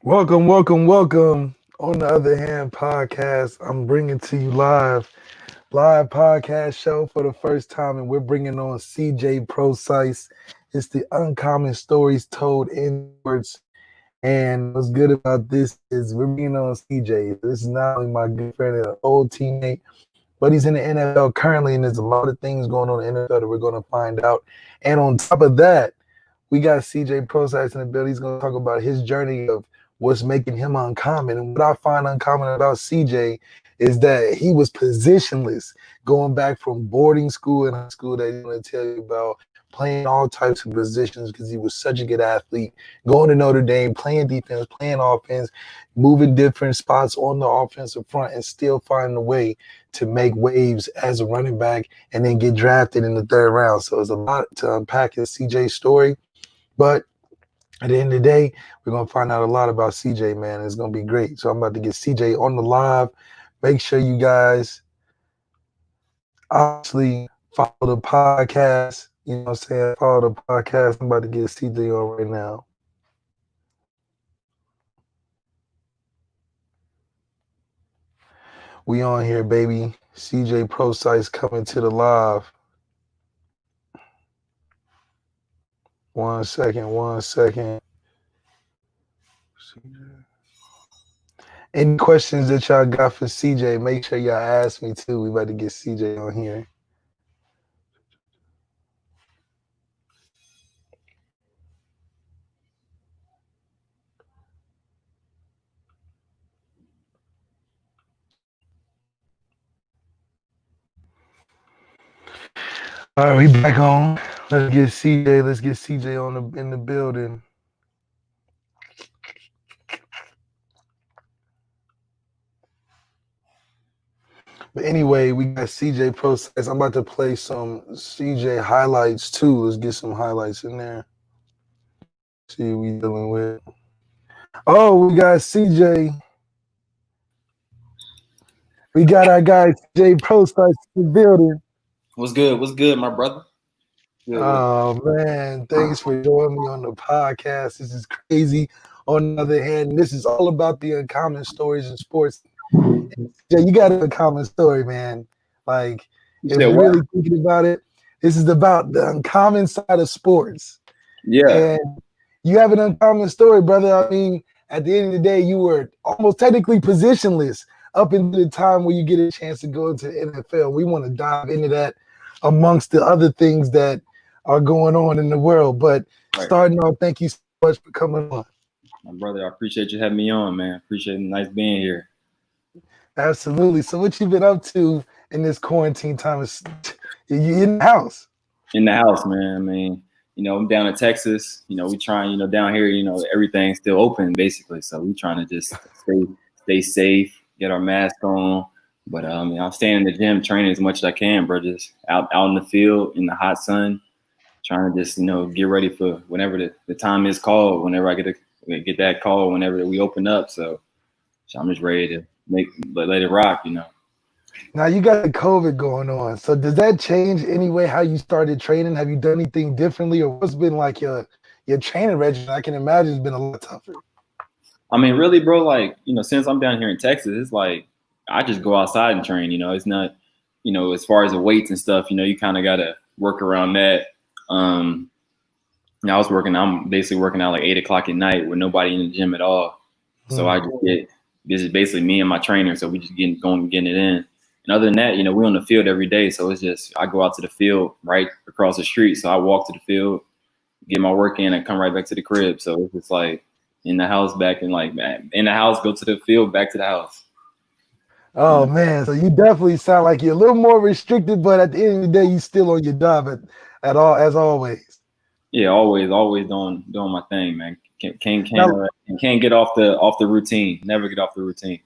Welcome, welcome, welcome. On the other hand, podcast. I'm bringing to you live podcast show for the first time, and we're bringing on CJ Prosise. It's the uncommon stories told in sports. And what's good about this is we're bringing on CJ. This is not only my good friend and an old teammate, but he's in the NFL currently, and there's a lot of things going on in the NFL that we're going to find out. And on top of that, we got CJ Prosise in the building. He's going to talk about his journey of what's making him uncommon. And what I find uncommon about CJ is that he was positionless, going back from boarding school and high school that he's going to tell you about, playing all types of positions because he was such a good athlete, going to Notre Dame, playing defense, playing offense, moving different spots on the offensive front, and still finding a way to make waves as a running back and then get drafted in the third round. So there's a lot to unpack in CJ's story. But at the end of the day, we're going to find out a lot about CJ, man. It's going to be great. So I'm about to get CJ on the live. Make sure you guys obviously follow the podcast. You know what I'm saying? Follow the podcast. I'm about to get CJ on right now. We on here, baby. CJ Prosise coming to the live. One second. Any questions that y'all got for CJ, make sure y'all ask me too. We about to get CJ on here. All right, we back on. Let's get CJ. Let's get CJ in the building. But anyway, we got CJ Prosise. I'm about to play some CJ highlights too. Let's get some highlights in there. See what we dealing with. Oh, we got CJ. We got our guy CJ Prosise in the building. What's good? What's good, my brother? Good. Oh man, thanks for joining me on the podcast. This is crazy. On the other hand, this is all about the uncommon stories in sports. Yeah, you got a uncommon story, man. Like, if you're really thinking about it, this is about the uncommon side of sports. Yeah. And you have an uncommon story, brother. I mean, at the end of the day, you were almost technically positionless up until the time where you get a chance to go into the NFL. We want to dive into that amongst the other things that are going on in the world. But starting off, thank you so much for coming on. My brother, I appreciate you having me on, man. Appreciate it. Nice being here. Absolutely. So what you been up to in this quarantine time? You in the house? In the house, man. I mean, I'm down in Texas. We trying, down here, everything's still open basically. So we trying to just stay safe, get our mask on. But I'm staying in the gym, training as much as I can, bro. Just out in the field in the hot sun, trying to just get ready for whenever the time is called. Whenever I get that call, whenever we open up. So I'm just ready to let it rock. Now you got the COVID going on. So does that change any way how you started training? Have you done anything differently, or what's been like your training regimen? I can imagine it's been a lot tougher. I mean, really, bro, like, since I'm down here in Texas, it's like I just go outside and train, it's not, as far as the weights and stuff, you kind of got to work around that. I'm basically working out like 8 o'clock at night with nobody in the gym at all. So this is basically me and my trainer. So we just getting it in. And other than that, we're on the field every day. So it's just, I go out to the field right across the street. So I walk to the field, get my work in, and come right back to the crib. So it's like in the house, back in the house, go to the field, back to the house. Oh man, so you definitely sound like you're a little more restricted, but at the end of the day, you still on your job at all, as always. Yeah, always doing my thing, man. Can't get off the routine. Never get off the routine.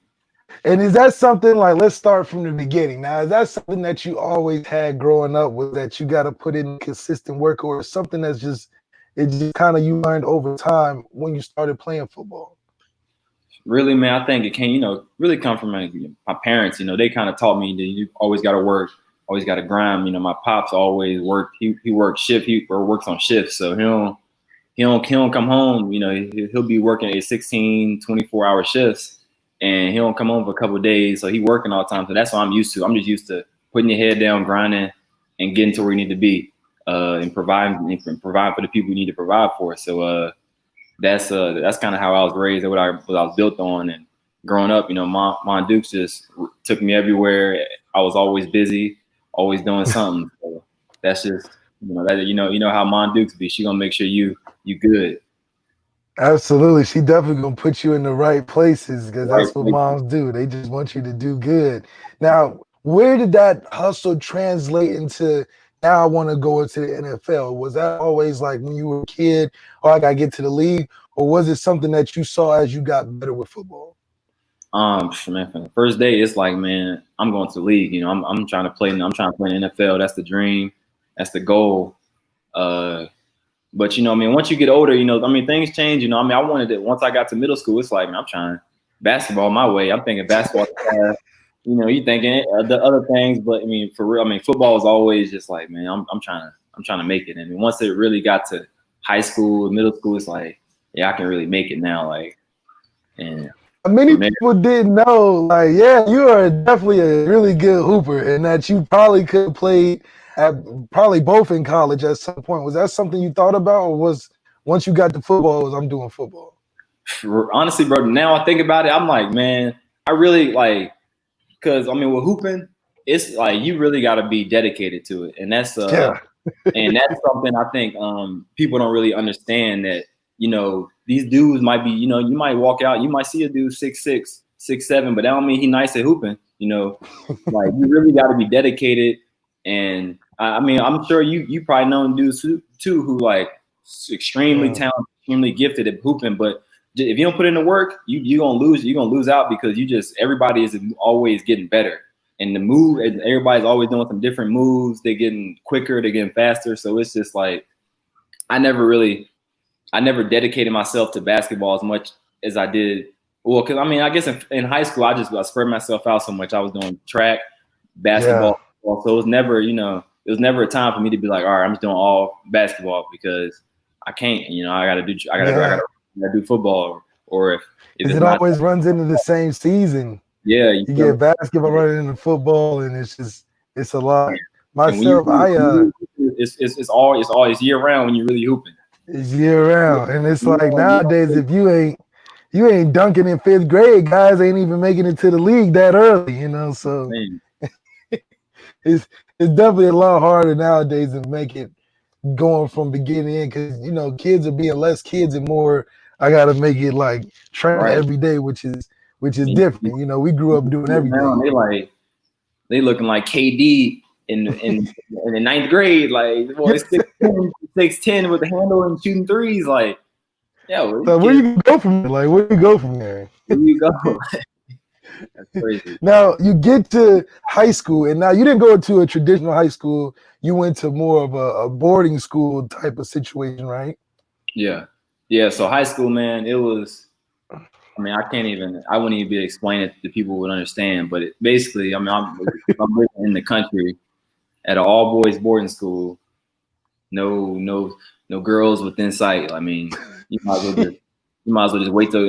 And is that something like, let's start from the beginning. Now, is that something that you always had growing up with, that you got to put in consistent work, or something that's just kind of you learned over time when you started playing football? Really, man, I think it can, really come from my parents. They kind of taught me that you always got to work, always got to grind. My pops always worked. He worked shift. He works on shifts, so he don't come home. You know, he'll be working at 16, 24-hour shifts, and he don't come home for a couple of days. So he working all the time. So that's what I'm used to. I'm just used to putting your head down, grinding, and getting to where you need to be, and providing for the people you need to provide for. So that's kind of how I was raised, what I was built on. And growing up, you know, Mom Dukes just took me everywhere. I was always busy, always doing something. So that's just, you know how Mom Dukes be. She gonna make sure you good. Absolutely. She definitely gonna put you in the right places because Right. that's what moms do. They just want you to do good. Now, where did that hustle translate into now I want to go into the NFL? Was that always like when you were a kid, oh, I gotta get to the league? Or was it something that you saw as you got better with football? Man, from the first day, it's like, man, I'm going to the league. You know, I'm trying to play in the NFL. That's the dream. That's the goal. But, you know, I mean, once you get older, you know, I mean, things change. You know, I mean, I wanted it. Once I got to middle school, it's like, man, I'm trying basketball my way. I'm thinking basketball. You know, you thinking the other things, but I mean, for real, I mean, football is always just like, man, I'm trying to make it. And once it really got to high school, middle school, it's like, yeah, I can really make it now. Like, and many people didn't know, like, yeah, you are definitely a really good hooper, and that you probably could play at probably both in college at some point. Was that something you thought about, or was once you got to football, I'm doing football? Honestly, bro, now I think about it, I'm like, man, I really like, because I mean, with hooping, it's like you really got to be dedicated to it, and that's and that's something I think people don't really understand, that you know these dudes might be, you know, you might walk out, you might see a dude 6'6", 6'7", but that don't mean he nice at hooping. You know, like you really got to be dedicated. And I mean, I'm sure you probably know dudes too who like extremely talented, extremely gifted at hooping, but if you don't put in the work, you gonna lose. You're gonna lose out because everybody is always getting better. And the move, everybody's always doing some different moves. They're getting quicker, they're getting faster. So it's just like, I never dedicated myself to basketball as much as I did. Well, because I mean, I guess in high school, I spread myself out so much. I was doing track, basketball. So it was never, it was never a time for me to be like, all right, I'm just doing all basketball, because I can't, I gotta do football. Or if it always runs into the same season. Yeah, you get basketball running into football, and it's a lot. Myself, it's year round when you're really hooping. It's year round, and it's like nowadays, if you ain't dunking in 5th grade, guys ain't even making it to the league that early, So it's definitely a lot harder nowadays to make it going from beginning in, because kids are being less kids and more. I gotta make it like train every day, which is different. We grew up doing everything. They looking like KD in the 9th grade, like boy, 6'10" with the handle and shooting threes, like So where you go from there? Like where you go from there? Where you go? That's crazy. Now you get to high school, and now you didn't go to a traditional high school. You went to more of a boarding school type of situation, right? Yeah. So high school, man, it was. I mean, I wouldn't even be able to explain it that people would understand. But basically, I mean, I'm living in the country at an all boys boarding school. No girls within sight. I mean, you might as well just wait till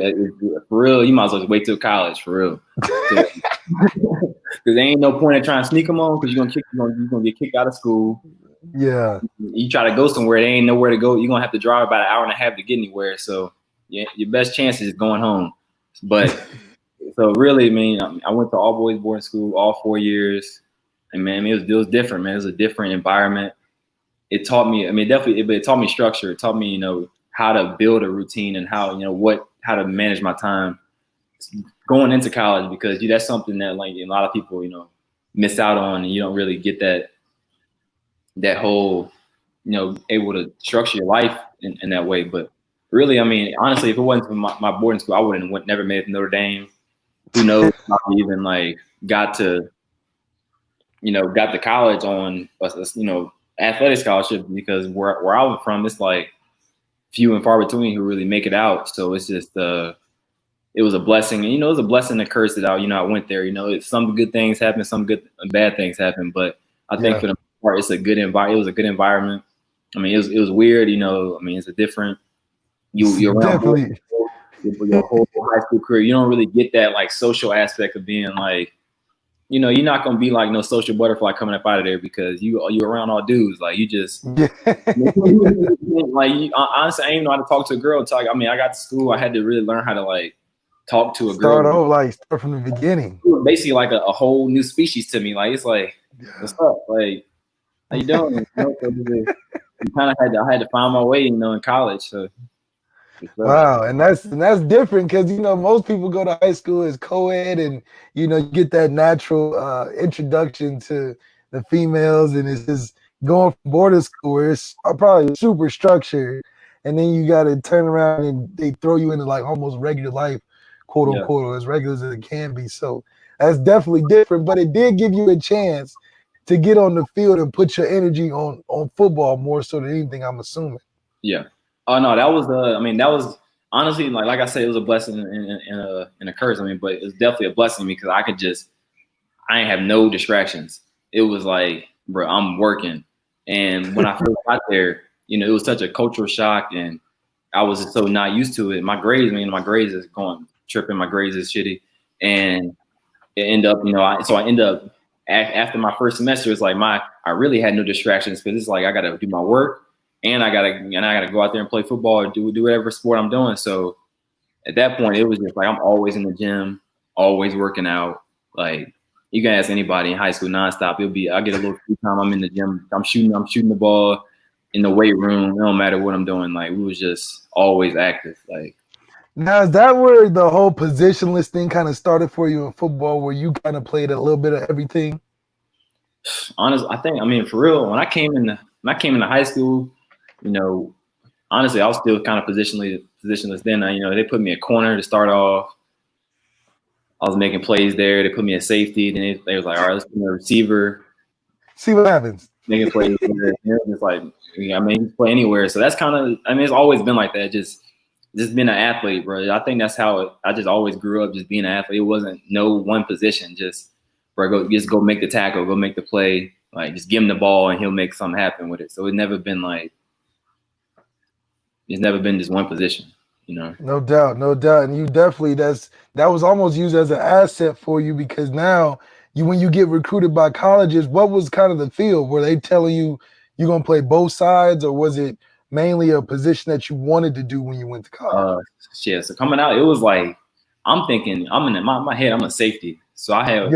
for real. You might as well just wait till college for real. Because there ain't no point in trying to sneak them on, because you're gonna get kicked out of school. Yeah. You try to go somewhere, there ain't nowhere to go. You're gonna have to drive about an hour and a half to get anywhere. So yeah, your best chance is going home. But so really, I mean, I went to all boys boarding school all 4 years, and man, it was different, man. It was a different environment. It taught me, I mean, it taught me structure. It taught me, how to build a routine and how to manage my time going into college, because that's something that like a lot of people, miss out on, and you don't really get that whole, able to structure your life in that way. But really, I mean, honestly, if it wasn't for my boarding school, I wouldn't have never made it to Notre Dame. Who knows? I even like got to college on athletic scholarship, because where I was from, it's like few and far between who really make it out. So it's just it was a blessing, and it was a blessing and a curse that I went there. Some good things happen, some good and bad things happen, but I think for the most part, it's a good environment. It was a good environment. I mean, it was weird, I mean, it's a different you're around boys Definitely. your whole high school career. You don't really get that like social aspect of being like, you're not gonna be like no social butterfly coming up out of there because you're around all dudes. Like you just Yeah. like honestly, I didn't know how to talk to a girl. I mean, I got to school, I had to really learn how to like talk to a girl. Start from the beginning. It was basically like a whole new species to me. Like it's like, what's up? Like, how you doing? So you kind of I had to find my way, in college. So. Wow, and that's different because most people go to high school as co-ed, and you get that natural introduction to the females, and it's just going from boarding school where it's probably super structured, and then you got to turn around and they throw you into like almost regular life, quote unquote, or as regular as it can be. So that's definitely different, but it did give you a chance to get on the field and put your energy on football more so than anything, I'm assuming. Yeah. Oh no, that was that was honestly like I said, it was a blessing and a curse. I mean, but it was definitely a blessing to me because I ain't have no distractions. It was like, bro, I'm working. And when I first got there, it was such a cultural shock, and I was just so not used to it. My grades is tripping. My grades is shitty, and it ended up, I end up after my first semester, it's like I really had no distractions because it's like I got to do my work. And I gotta go out there and play football or do whatever sport I'm doing. So at that point, it was just like I'm always in the gym, always working out. Like you can ask anybody in high school nonstop. I get a little free time. I'm in the gym. I'm shooting the ball in the weight room. It don't matter what I'm doing. Like we was just always active. Like now, is that where the whole positionless thing kind of started for you in football, where you kind of played a little bit of everything? Honestly, for real, when I came into high school. Honestly, I was still kind of positionless then. They put me a corner to start off. I was making plays there. They put me a safety. Then they was like, all right, let's put me a receiver. See what happens. Making plays there. It's like, you can play anywhere. So that's kind of, it's always been like that. Just being an athlete, bro. I think that's how I just always grew up, just being an athlete. It wasn't no one position. Just, bro, go make the tackle, go make the play. Like, just give him the ball and he'll make something happen with it. So it's never been just one position, No doubt. And you definitely, that was almost used as an asset for you because now when you get recruited by colleges, what was kind of the field? Were they telling you you're going to play both sides, or was it mainly a position that you wanted to do when you went to college? So coming out, it was like, I'm thinking, I'm in my head, I'm a safety. So I have,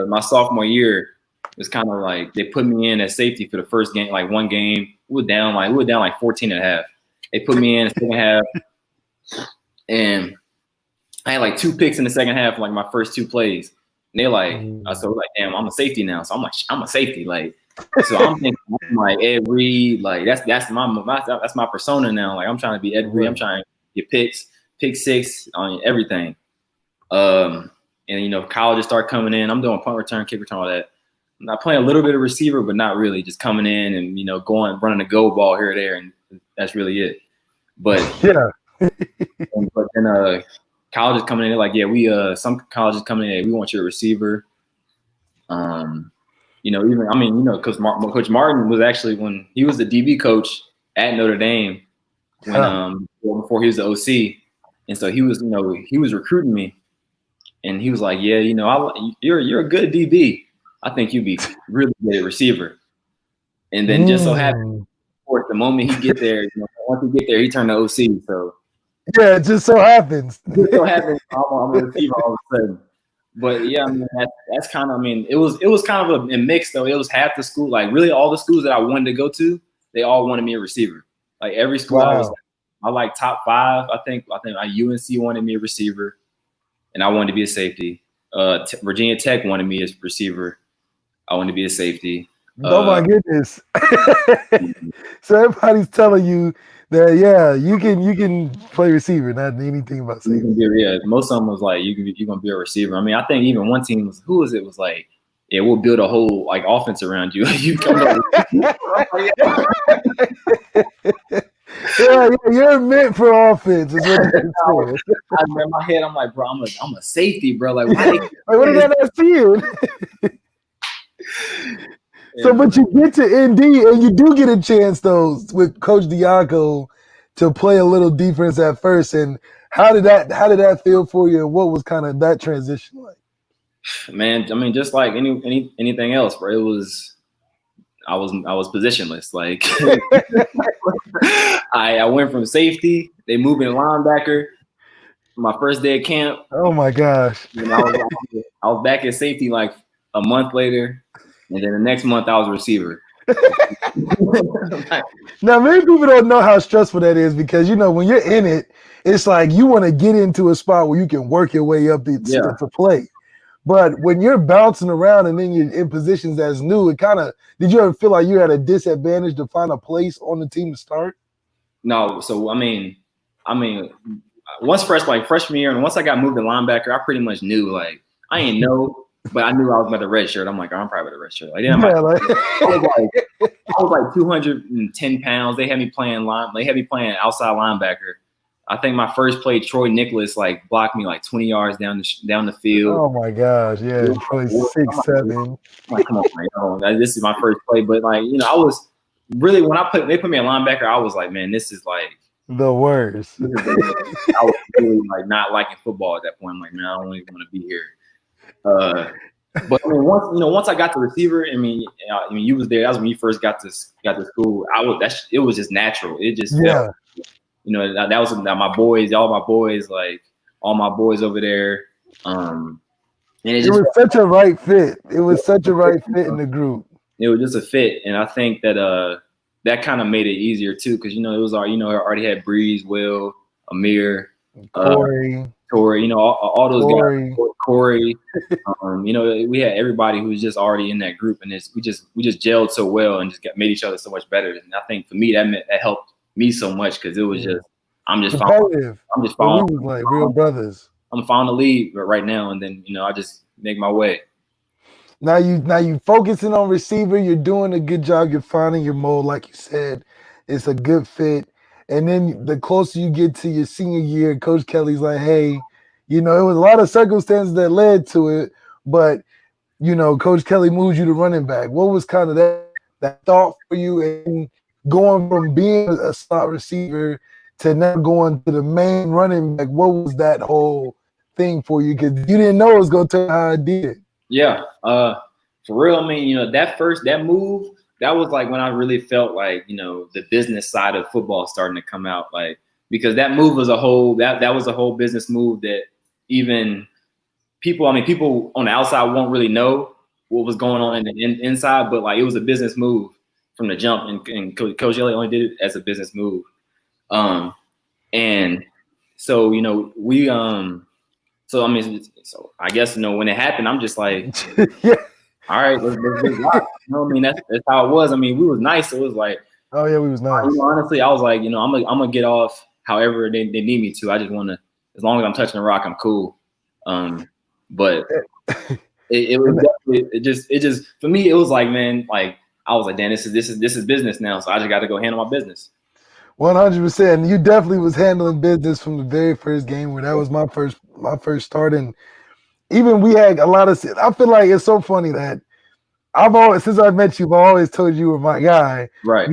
my sophomore year, it's kind of like they put me in as safety for the first game, like one game. We were down like 14 and a half. They put me in the second half, and I had like 2 picks in the second half, like my first 2 plays. And they're like, so we're like, damn, I'm a safety now. So I'm like, I'm a safety, like. So I'm thinking, I'm like Ed Reed, like that's my persona now. Like I'm trying to be Ed Reed. I'm trying to get pick six on everything. And colleges start coming in. I'm doing punt return, kick return, all that. I'm not playing a little bit of receiver, but not really. Just coming in and running a go ball here or there, and that's really it. But but then colleges coming in, they're like, yeah, some colleges coming in, we want you a receiver. Because Coach Martin was actually, when he was the DB coach at Notre Dame, before he was the OC, and so he was recruiting me, and he was like, yeah, you're a good DB. I think you'd be really good at receiver. And then just so happened, of course, the moment he get there, once he get there, he turned to OC. So yeah, it just so happens. I'm a receiver all of a sudden. But yeah, that's kind of. It was kind of a mix though. It was half the school, like really all the schools that I wanted to go to, they all wanted me a receiver. Like every school I like top 5. I think UNC wanted me a receiver, and I wanted to be a safety. Virginia Tech wanted me as a receiver. I wanted to be a safety. Oh my goodness! So everybody's telling you that you can play receiver, not anything about safety. Most of them was like you're gonna be a receiver. I think even one team was like, yeah, we'll build a whole like offense around you. You come up. Yeah, you're meant for offense. Is what in my head, I'm like, bro, I'm a safety, bro. Like, why what did that not see you? So, but you get to ND and you do get a chance though with Coach Diaco to play a little defense at first. And how did that feel for you? And what was kind of that transition like? Man, I mean, just like anything else, bro. It was I was positionless. Like I went from safety. They moved me to linebacker. My first day of camp. Oh my gosh! You know, I was back at safety like a month later, and then the next month I was a receiver. Now, many people don't know how stressful that is because, you know, when you're in it, it's like you want to get into a spot where you can work your way up to play. But when you're bouncing around and then you're in positions that's new, it kind of – did you ever feel like you had a disadvantage to find a place on the team to start? No. So, I mean, once freshman year and once I got moved to linebacker, I pretty much knew, like, I ain't know, but I knew I was about to red shirt. I'm like, I'm probably about to red shirt. Like, I was like 210 pounds. They had me playing outside linebacker. I think my first play, Troy Nicholas, like blocked me like 20 yards down the field. Oh my gosh, yeah, Troy 6'7". Like, come on, man. This is my first play, but like, you know, I was really when they put me at linebacker, I was like, man, this is like the worst. I was really like not liking football at that point. I'm like, man, I don't even want to be here. But I mean, once I got to receiver, I mean, you was there. That was when you first got to school. It was just natural. It just felt, you know, that was my boys, all my boys over there. And it was such a right fit. It was such a right fit in the group. It was just a fit, and I think that that kind of made it easier too, because you know it was I already had Breeze, Will, Amir, Corey, you know, all those guys, Corey. You know, we had everybody who was just already in that group, and we just gelled so well and just made each other so much better. And I think for me that helped me so much because it was I'm just following. We was like real brothers. I'm following the lead right now, and then, you know, I just make my way. Now you focusing on receiver. You're doing a good job. You're finding your mold, like you said. It's a good fit. And then the closer you get to your senior year, Coach Kelly's like, hey, you know, it was a lot of circumstances that led to it, but, you know, Coach Kelly moves you to running back. What was kind of that thought for you in going from being a slot receiver to now going to the main running back? What was that whole thing for you? Because you didn't know it was going to turn how it did. Yeah, for real. I mean, you know, that move, that was like when I really felt like, you know, the business side of football starting to come out, like, because that move was that was a whole business move that even people on the outside won't really know what was going on in the inside, but like it was a business move from the jump, and Coach Elliott only did it as a business move. And so, you know, so I guess, you know, when it happened, I'm just like, yeah. All right, let's rock. You know what I mean? That's how it was. I mean, we was nice. So it was like, oh yeah, we was nice. You know, honestly, I was like, you know, I'm gonna get off however they need me to. I just want to, as long as I'm touching the rock, I'm cool. But it was definitely, it just for me, it was like, man, like I was like, damn, this is business now. So I just got to go handle my business. 100%. You definitely was handling business from the very first game where that was my first start. And even we had a lot of, I feel like it's so funny that since I met you, I've always told you were my guy. Right.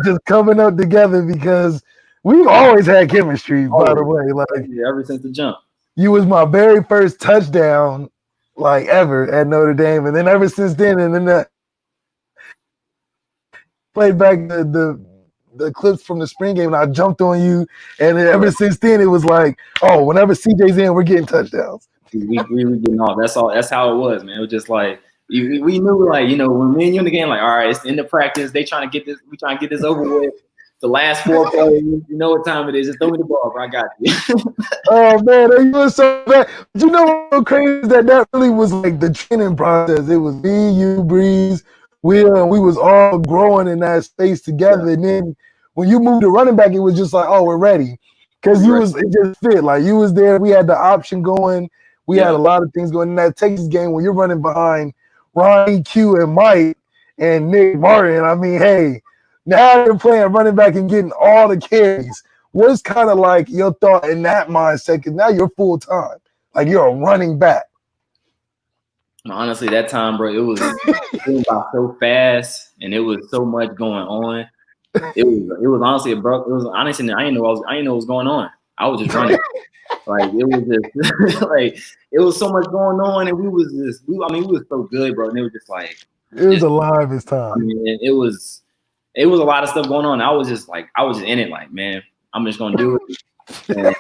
Just coming up together because we've always had chemistry, by the way. Like ever since the jump. You was my very first touchdown, like ever at Notre Dame. And then ever since then, and then that played back the clips from the spring game and I jumped on you. And then ever since then, it was like, oh, whenever CJ's in, we're getting touchdowns. We were getting off. That's how it was, man. It was just like we knew, like, you know, when me and you in the game, like, all right, it's the end of practice. We trying to get this over with. The last 4 plays, you know what time it is. Just throw me the ball, bro. I got you. Oh man, you were so bad. But you know what's crazy is that really was like the training process. It was me, you, Breeze, Will, and we was all growing in that space together. And then when you moved to running back, it was just like, oh, we're ready. Because it just fit. Like you was there, we had the option going. We had a lot of things going in that Texas game when you're running behind Ronnie, Q, and Mike and Nick Martin. I mean, hey, now you're playing running back and getting all the carries. What's kind of like your thought in that mindset? Because now you're full time, like you're a running back. Honestly, that time, bro, it was so fast and it was so much going on. It was honestly a bro. It was honestly I didn't know what was going on. I was just running. Like it was just like it was so much going on, and we was so good, bro. And it was just like It was just alive as I time. mean it was a lot of stuff going on. I was just in it, like, man, I'm just gonna do it. And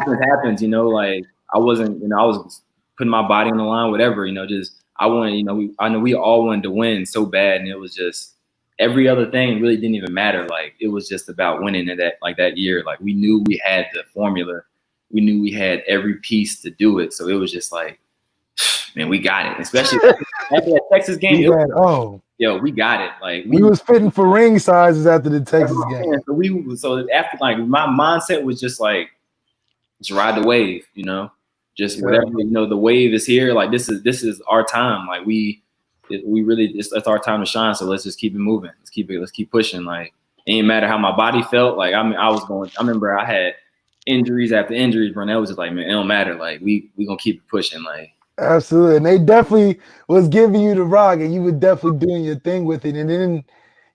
what happens, like I wasn't, I was putting my body on the line, whatever, just I wanted, I know we all wanted to win so bad, and it was just every other thing really didn't even matter. Like it was just about winning in that year. Like we knew we had the formula, we knew we had every piece to do it. So it was just like, man, we got it. Especially after that Texas game, we got it. Like we was fitting for ring sizes after the Texas game. So after, like, my mindset was just like, just ride the wave, just whatever, the wave is here. Like this is our time. Like we really, that's our time to shine. So let's just keep it moving. Let's keep pushing. Like it didn't matter how my body felt. Like I remember I had injuries after injuries, bro. That was just like, man, it don't matter. Like we gonna keep it pushing. Like absolutely, and they definitely was giving you the rock, and you were definitely doing your thing with it. And then,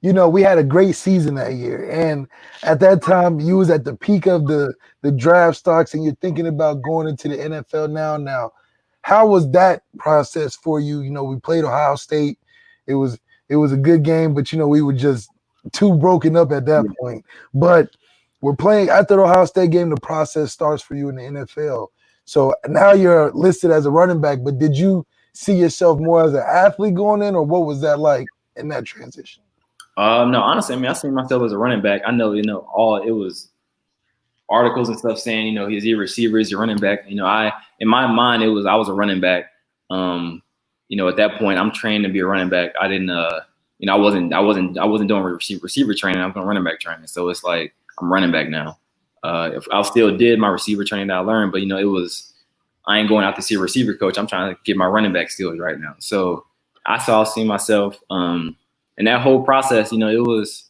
we had a great season that year, and at that time, you was at the peak of the draft stocks, and you're thinking about going into the NFL now. Now, how was that process for you? We played Ohio State. It was a good game, but we were just too broken up at that point. But we're playing after the Ohio State game. The process starts for you in the NFL. So now you're listed as a running back, but did you see yourself more as an athlete going in, or what was that like in that transition? No, honestly, I see myself as a running back. I know, it was articles and stuff saying, he's your receiver, he's your running back. In my mind, I was a running back. At that point, I'm trained to be a running back. I didn't, I wasn't doing receiver training. I'm doing running back training. So it's like I'm running back now. If I still did my receiver training that I learned, but I ain't going out to see a receiver coach. I'm trying to get my running back skills right now. So I see myself, and that whole process, it was,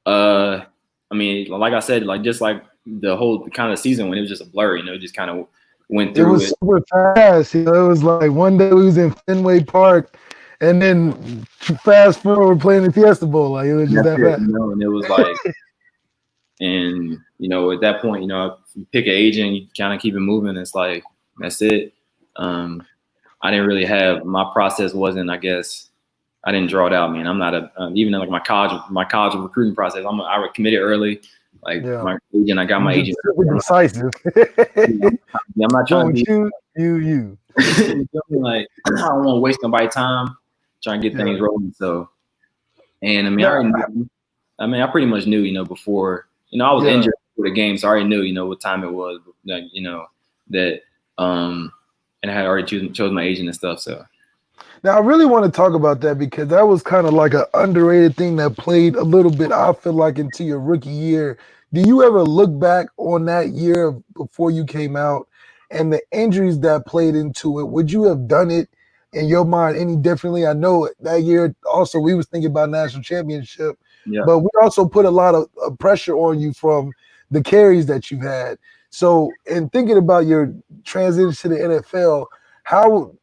like I said, like just like the whole kind of season when it was just a blur, just kind of went through it. Was super fast. It was like one day we was in Fenway Park, and then fast forward playing the Fiesta Bowl. Like it was just that fast. And it was like, and at that point, you pick an agent, you kind of keep it moving. It's like that's it. I didn't really have, my process wasn't, I guess, I didn't draw it out, man. I'm not even in like my college recruiting process. I committed early. Like my agent, I got my agent. Decisive. I'm not trying to be you. Like I don't want to waste nobody's time trying to get things rolling. So, and I pretty much knew, before, I was injured for the game, so I already knew, what time it was, that, and I had already chose my agent and stuff. So. Now, I really want to talk about that because that was kind of like an underrated thing that played a little bit, I feel like, into your rookie year. Do you ever look back on that year before you came out and the injuries that played into it? Would you have done it in your mind any differently? I know that year also we was thinking about national championship, but we also put a lot of pressure on you from the carries that you've had. So in thinking about your transition to the NFL, how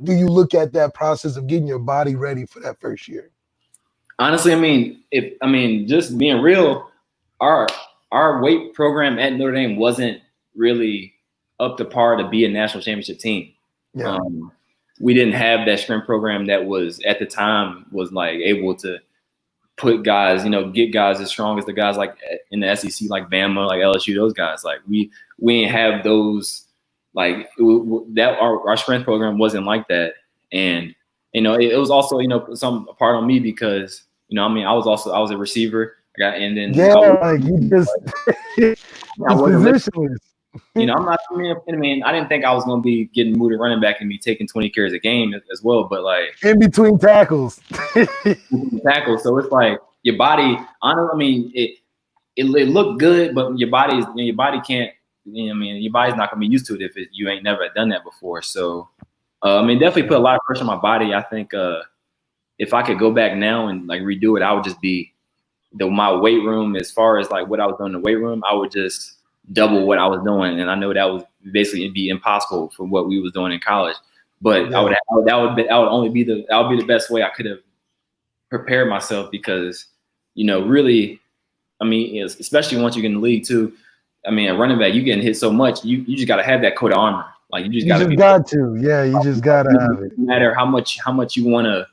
do you look at that process of getting your body ready for that first year? Honestly, just being real, our weight program at Notre Dame wasn't really up to par to be a national championship team. Yeah. We didn't have that strength program that was at the time was like able to put guys, get guys as strong as the guys like in the SEC, like Bama, like LSU, those guys. Like we didn't have those. Like that, our strength program wasn't like that, and it was also some part on me because I was a receiver. And then you just I wasn't. I'm not. I didn't think I was going to be getting moved to running back and be taking 20 carries a game as well. But like in between tackles, So it's like your body. Honestly, it looked good, but your body can't. Your body's not gonna be used to it if you ain't never done that before. So, definitely put a lot of pressure on my body. I think if I could go back now and like redo it, I would just be my weight room. As far as like what I was doing in the weight room, I would just double what I was doing, and I know that was basically it'd be impossible for what we was doing in college. But that would only be the best way I could have prepared myself because really, I mean, especially once you get in the league too. I mean, at running back, you getting hit so much, you just got to have that coat of armor. Like, you just You got to just be. got to, yeah, you just got to have it. No matter how much you want to,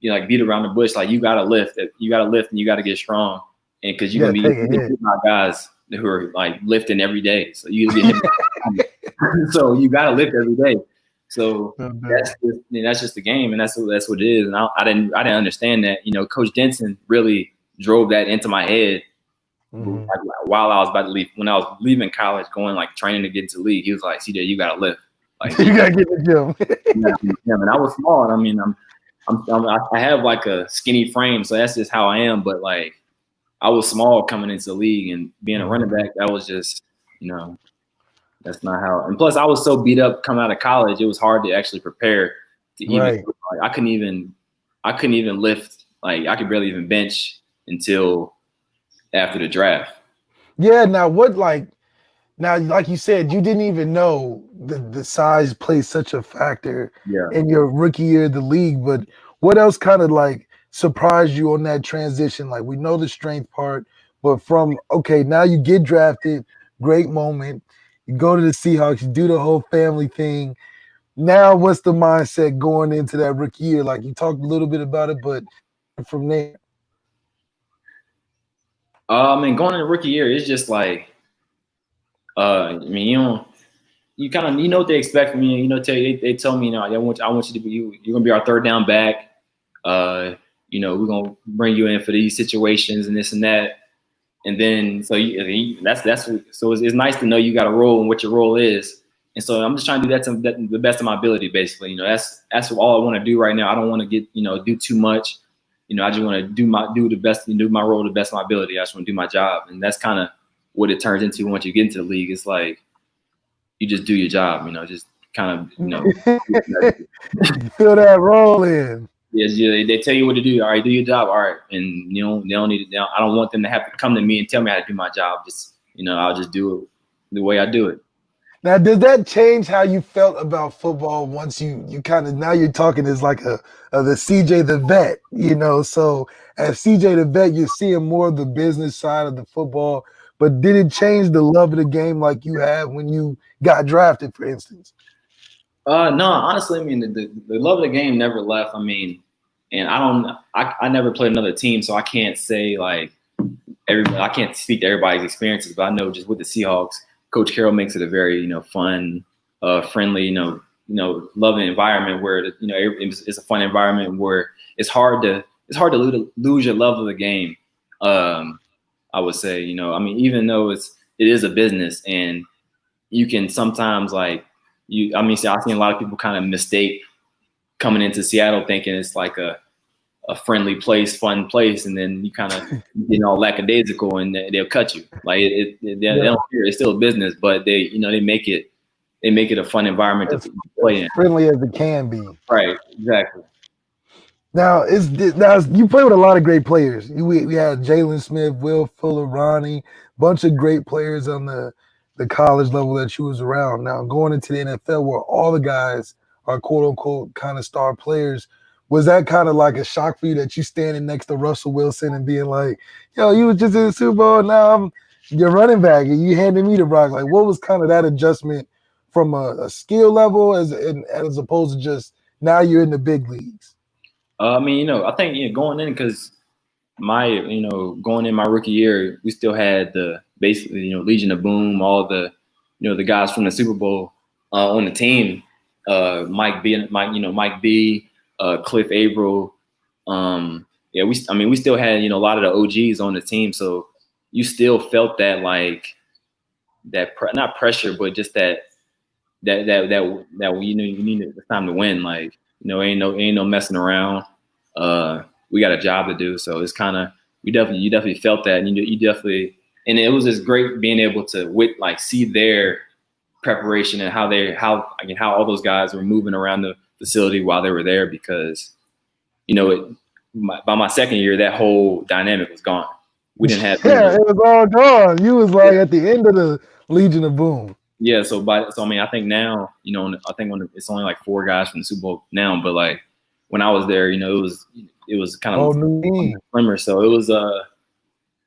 like, beat around the bush, like, you got to lift. You got to lift, and you got to get strong. And because you're Yeah, gonna take a be hit. by guys who are like lifting every day, so you get hit. So you got to lift every day. So that's just the game, and that's what it is. And I didn't understand that. Coach Denson really drove that into my head. Mm-hmm. Like, while I was about to leave, when I was leaving college, going like training to get into the league, he was like, "CJ, you got to lift. Like, You got to get in the gym." And I was small. And I mean, I have like a skinny frame, so that's just how I am. But like, I was small coming into the league, and being a running back, that was just, that's not how. And plus, I was so beat up coming out of college, it was hard to actually prepare to even. Right. Like, I couldn't even lift. Like, I could barely even bench until after the draft. Yeah. Now, like you said, you didn't even know the size plays such a factor in your rookie year of the league. But what else kind of like surprised you on that transition? Like, we know the strength part, but from, okay, now you get drafted, great moment. You go to the Seahawks, you do the whole family thing. Now, what's the mindset going into that rookie year? Like, you talked a little bit about it, but from there. I mean, going into rookie year, it's just like, I mean, you kind of, what they expect from you. They tell me, I want you to be, you're gonna be our third down back. We're gonna bring you in for these situations and this and that. And then, so so it's nice to know you got a role and what your role is. And so I'm just trying to do that to the best of my ability, basically. That's all I want to do right now. I don't want to get, do too much. I just want to do my role to the best of my ability. I just want to do my job. And that's kind of what it turns into once you get into the league. It's like, you just do your job, just kind of, Fill that role in. Yeah, they tell you what to do. All right, do your job. All right, and they don't need it. I don't want them to have to come to me and tell me how to do my job. Just, I'll just do it the way I do it. Now, does that change how you felt about football once you kind of, now you're talking as like the CJ the vet, So as CJ the vet, you're seeing more of the business side of the football. But did it change the love of the game like you had when you got drafted, for instance? No, honestly, I mean, the love of the game never left. I mean, and I never played another team, so I can't say like I can't speak to everybody's experiences, but I know just with the Seahawks, Coach Carroll makes it a very, fun, friendly, loving environment where, it's a fun environment where it's hard to lose your love of the game. I would say, I mean, even though it is a business, and you can sometimes I've seen a lot of people kind of mistake coming into Seattle thinking it's like a friendly place, fun place, and then you kind of all lackadaisical, and they'll cut you. Like, they don't care. It's still a business, but they make it a fun environment to play in. Friendly as it can be. Right, exactly. Now you play with a lot of great players. We had Jalen Smith, Will Fuller, Ronnie, bunch of great players on the college level that you was around. Now going into the NFL where all the guys are quote unquote kind of star players, was that kind of like a shock for you that you standing next to Russell Wilson and being like, yo, you was just in the Super Bowl, now I'm your running back and you handed me the rock? Like, what was kind of that adjustment from a skill level as opposed to just now you're in the big leagues? I mean, I think going in, because going in my rookie year, we still had the basically Legion of Boom, all the the guys from the Super Bowl on the team, Mike B, Cliff Averill, we still had a lot of the OGs on the team, so you still felt that not pressure, but just that you need it's time to win. Like, ain't no messing around. We got a job to do, so it's kind of you definitely felt that, and you definitely, and it was just great being able to see their preparation and how all those guys were moving around the facility while they were there, because by my second year that whole dynamic was gone. We didn't have it was all gone. You was like at the end of the Legion of Boom. Yeah, so I mean, I think now, I think it's only like 4 guys from the Super Bowl now, but like when I was there, it was kind of slimmer. So it was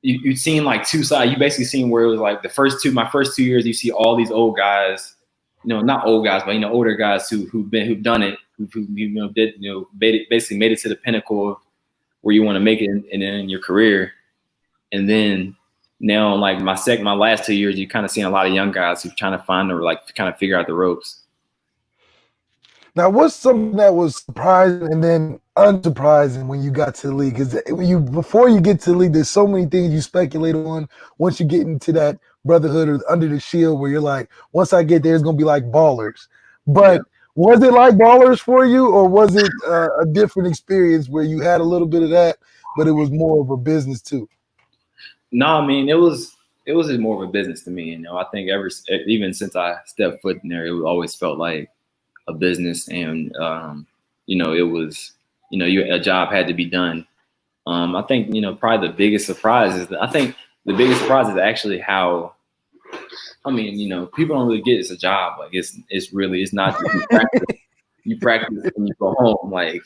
you seen like two sides. You basically seen where it was like my first 2 years, you see all these old guys, not old guys, but older guys who've done it, who basically made it to the pinnacle of where you want to make it in your career. And then now, like my last 2 years, you kind of seen a lot of young guys who trying to find or like kind of figure out the ropes. Now, what's something that was surprising and then unsurprising when you got to the league? Because before you get to the league, there's so many things you speculate on. Once you get into that brotherhood or under the shield, where you're like, once I get there, it's gonna be like Ballers. But was it like Ballers for you, or was it a different experience where you had a little bit of that, but it was more of a business too? No, I mean it was just more of a business to me. I think even since I stepped foot in there, it always felt like a business, and it was a job had to be done. I think probably the biggest surprise is actually how, people don't really get it's a job. Like it's not you practice and you go home. Like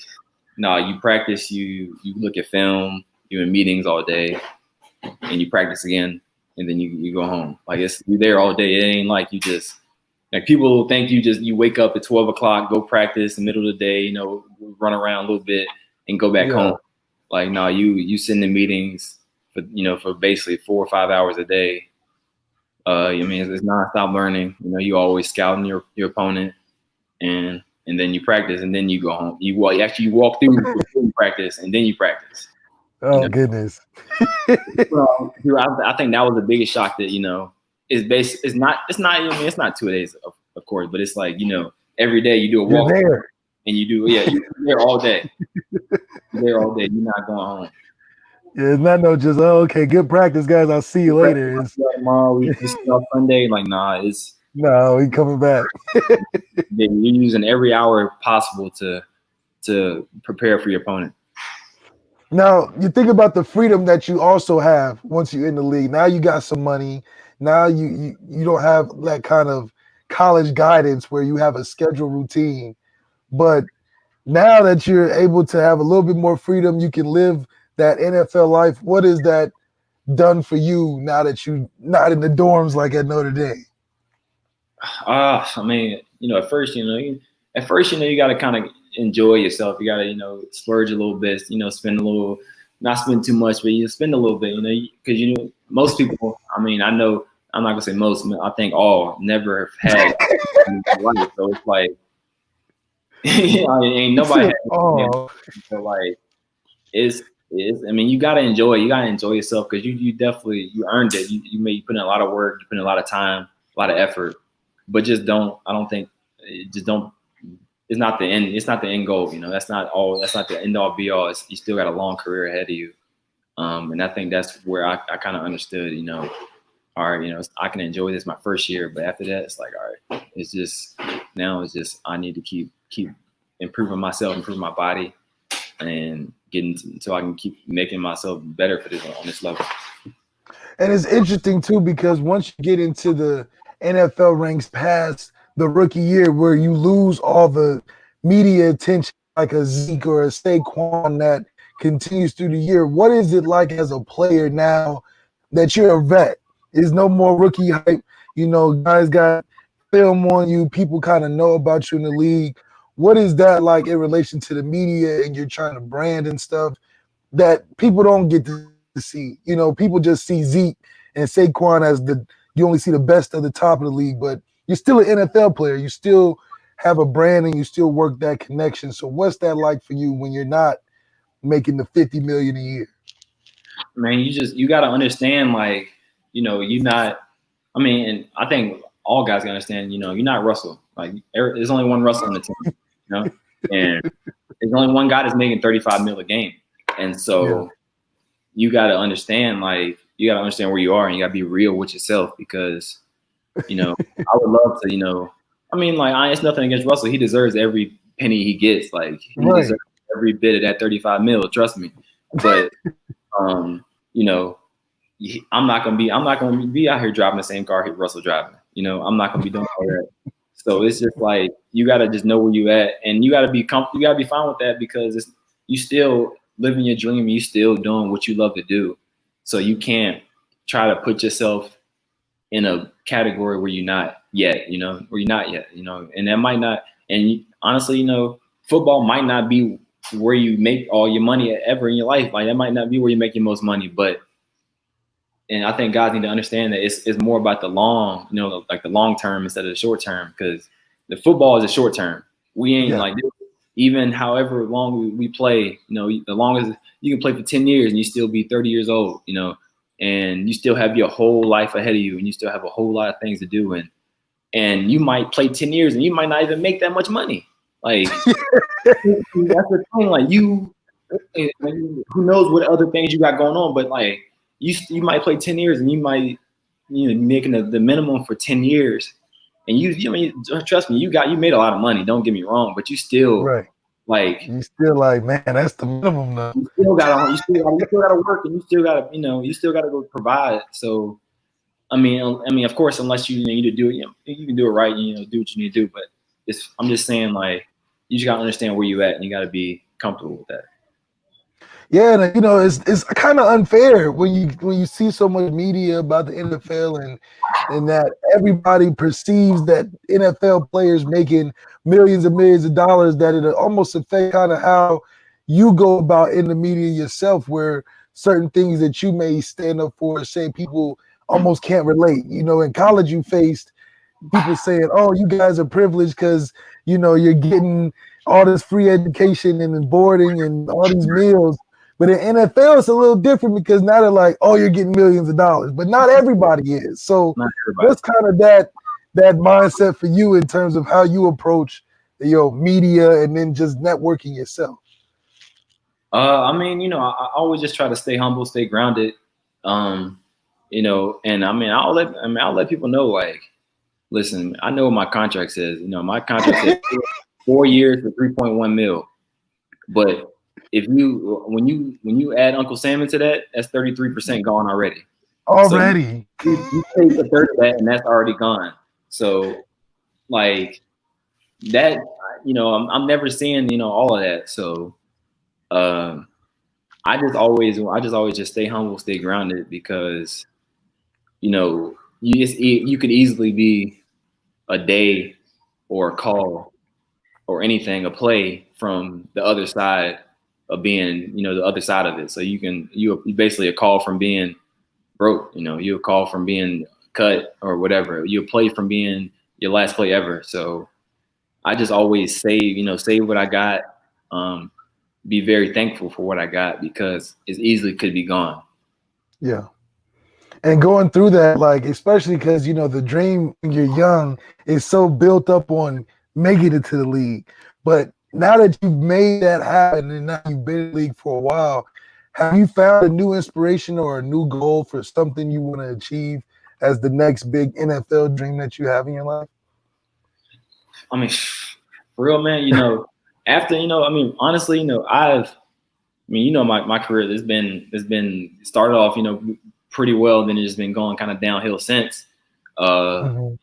no, you practice, you look at film, you're in meetings all day, and you practice again, and then you go home. Like you're there all day. It ain't like you just. Like people think you wake up at 12 o'clock, go practice in the middle of the day, run around a little bit and go back home. Like, no, you sit in meetings for basically 4 or 5 hours a day. It's nonstop learning. You always scouting your opponent, and then you practice, and then you go home. You walk through before you practice, and then you practice. Oh goodness! I think that was the biggest shock that It's not 2 days, of course, but it's like, every day you do a walk and you're there all day. You're there all day. You're not going home. Yeah, it's not just okay, good practice, guys. I'll see you later. It's tomorrow we see on Sunday. Like, nah, we coming back. You're using every hour possible to prepare for your opponent. Now, you think about the freedom that you also have once you're in the league. Now you got some money. Now you don't have that kind of college guidance where you have a scheduled routine. But now that you're able to have a little bit more freedom, you can live that NFL life. What has that done for you now that you're not in the dorms like at Notre Dame? At first, you got to kind of enjoy yourself. You got to, splurge a little bit, spend a little, not spend too much, but you spend a little bit, because, most people, I know, I'm not going to say most, I think all never had life. So it's like, ain't nobody had so like, you got to enjoy yourself, because you earned it. You put in a lot of work, you put in a lot of time, a lot of effort, but it's not the end. It's not the end goal. That's not the end all be all. You still got a long career ahead of you. And I think that's where I kind of understood, all right, I can enjoy this my first year, but after that, it's like, all right, I need to keep improving myself, improving my body, and getting so I can keep making myself better on this level. And it's interesting too, because once you get into the NFL ranks past the rookie year, where you lose all the media attention like a Zeke or a Saquon that continues through the year, what is it like as a player now that you're a vet? There's no more rookie hype. Guys got film on you. People kind of know about you in the league. What is that like in relation to the media, and you're trying to brand and stuff that people don't get to see? People just see Zeke and Saquon as you only see the best of the top of the league, but you're still an NFL player. You still have a brand, and you still work that connection. So what's that like for you when you're not making the $50 million a year? Man, you got to understand, like, you're not. And I think all guys can understand. You're not Russell. Like, there's only one Russell on the team. And there's only one guy that's making $35 million a game, and so you got to understand. Like, you got to understand where you are, and you got to be real with yourself, because. I would love to, it's nothing against Russell. He deserves every penny he gets. Like, he deserves every bit of that $35 million. Trust me. But, I'm not gonna be out here driving the same car Russell driving. I'm not gonna be doing all that. So it's just like, you gotta just know where you at, and you gotta be comfortable. You gotta be fine with that, because you still living your dream. You still doing what you love to do. So you can't try to put yourself in a category where you're not yet, where you're not yet, and that might not, honestly, football might not be where you make all your money ever in your life. Like that might not be where you make your most money, and I think guys need to understand that it's more about the long, like the long term instead of the short term, because the football is a short term. We ain't like, even however long we play, the longest you can play for 10 years and you still be 30 years old, and you still have your whole life ahead of you and you still have a whole lot of things to do. And you might play 10 years and you might not even make that much money. Like, that's the thing. Like who knows what other things you got going on, but like you might play 10 years and you might, making the minimum for 10 years. And trust me, you made a lot of money. Don't get me wrong, but you still like man, that's the minimum now. You still gotta work, and you still gotta go provide. So, I mean, of course, unless you need to do it, you can do it right. Do what you need to do. But I'm just saying, like, you just gotta understand where you at, and you gotta be comfortable with that. Yeah, and it's kind of unfair when you see so much media about the NFL and that everybody perceives that NFL players making millions and millions of dollars, that it almost affects kind of how you go about in the media yourself, where certain things that you may stand up for, say people almost can't relate. In college you faced people saying, "Oh, you guys are privileged because you're getting all this free education and boarding and all these meals." But in NFL, it's a little different because now they're like, "Oh, you're getting millions of dollars," but not everybody is. So what's kind of that mindset for you in terms of how you approach media and then just networking yourself? I always just try to stay humble, stay grounded. And I'll let people know, like, listen, I know what my contract says. My contract says 4 years for 3.1 mil. But when you add Uncle Sam to that, that's 33% gone already. Already. So you take a third of that, and that's already gone. So, like that, I'm never seeing all of that. So, I just always just stay humble, stay grounded, because you could easily be a day or a call or anything, a play from the other side of being, the other side of it. So you basically a call from being broke, you a call from being cut or whatever. You a play from being your last play ever. So I just always save what I got. Be very thankful for what I got, because it easily could be gone. Yeah. And going through that, like, especially because, the dream when you're young is so built up on making it to the league. But now that you've made that happen and now you've been in the league for a while, have you found a new inspiration or a new goal for something you want to achieve as the next big NFL dream that you have in your life? I mean, for real, man, after, honestly, my career has been started off, pretty well. Then it's just been going kind of downhill since.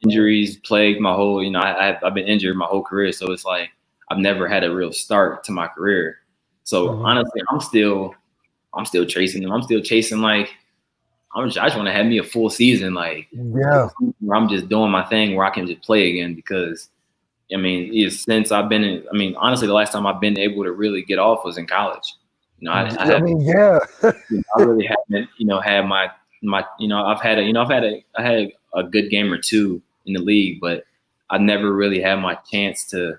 Injuries plagued my whole, I've been injured my whole career. So it's like, I've never had a real start to my career. So honestly, I'm still chasing them. I'm still chasing, like, I just want to have me a full season. Like, where I'm just doing my thing where I can just play again, because since I've been honestly, the last time I've been able to really get off was in college. I really haven't, had my, I had a good game or two in the league, but I never really had my chance to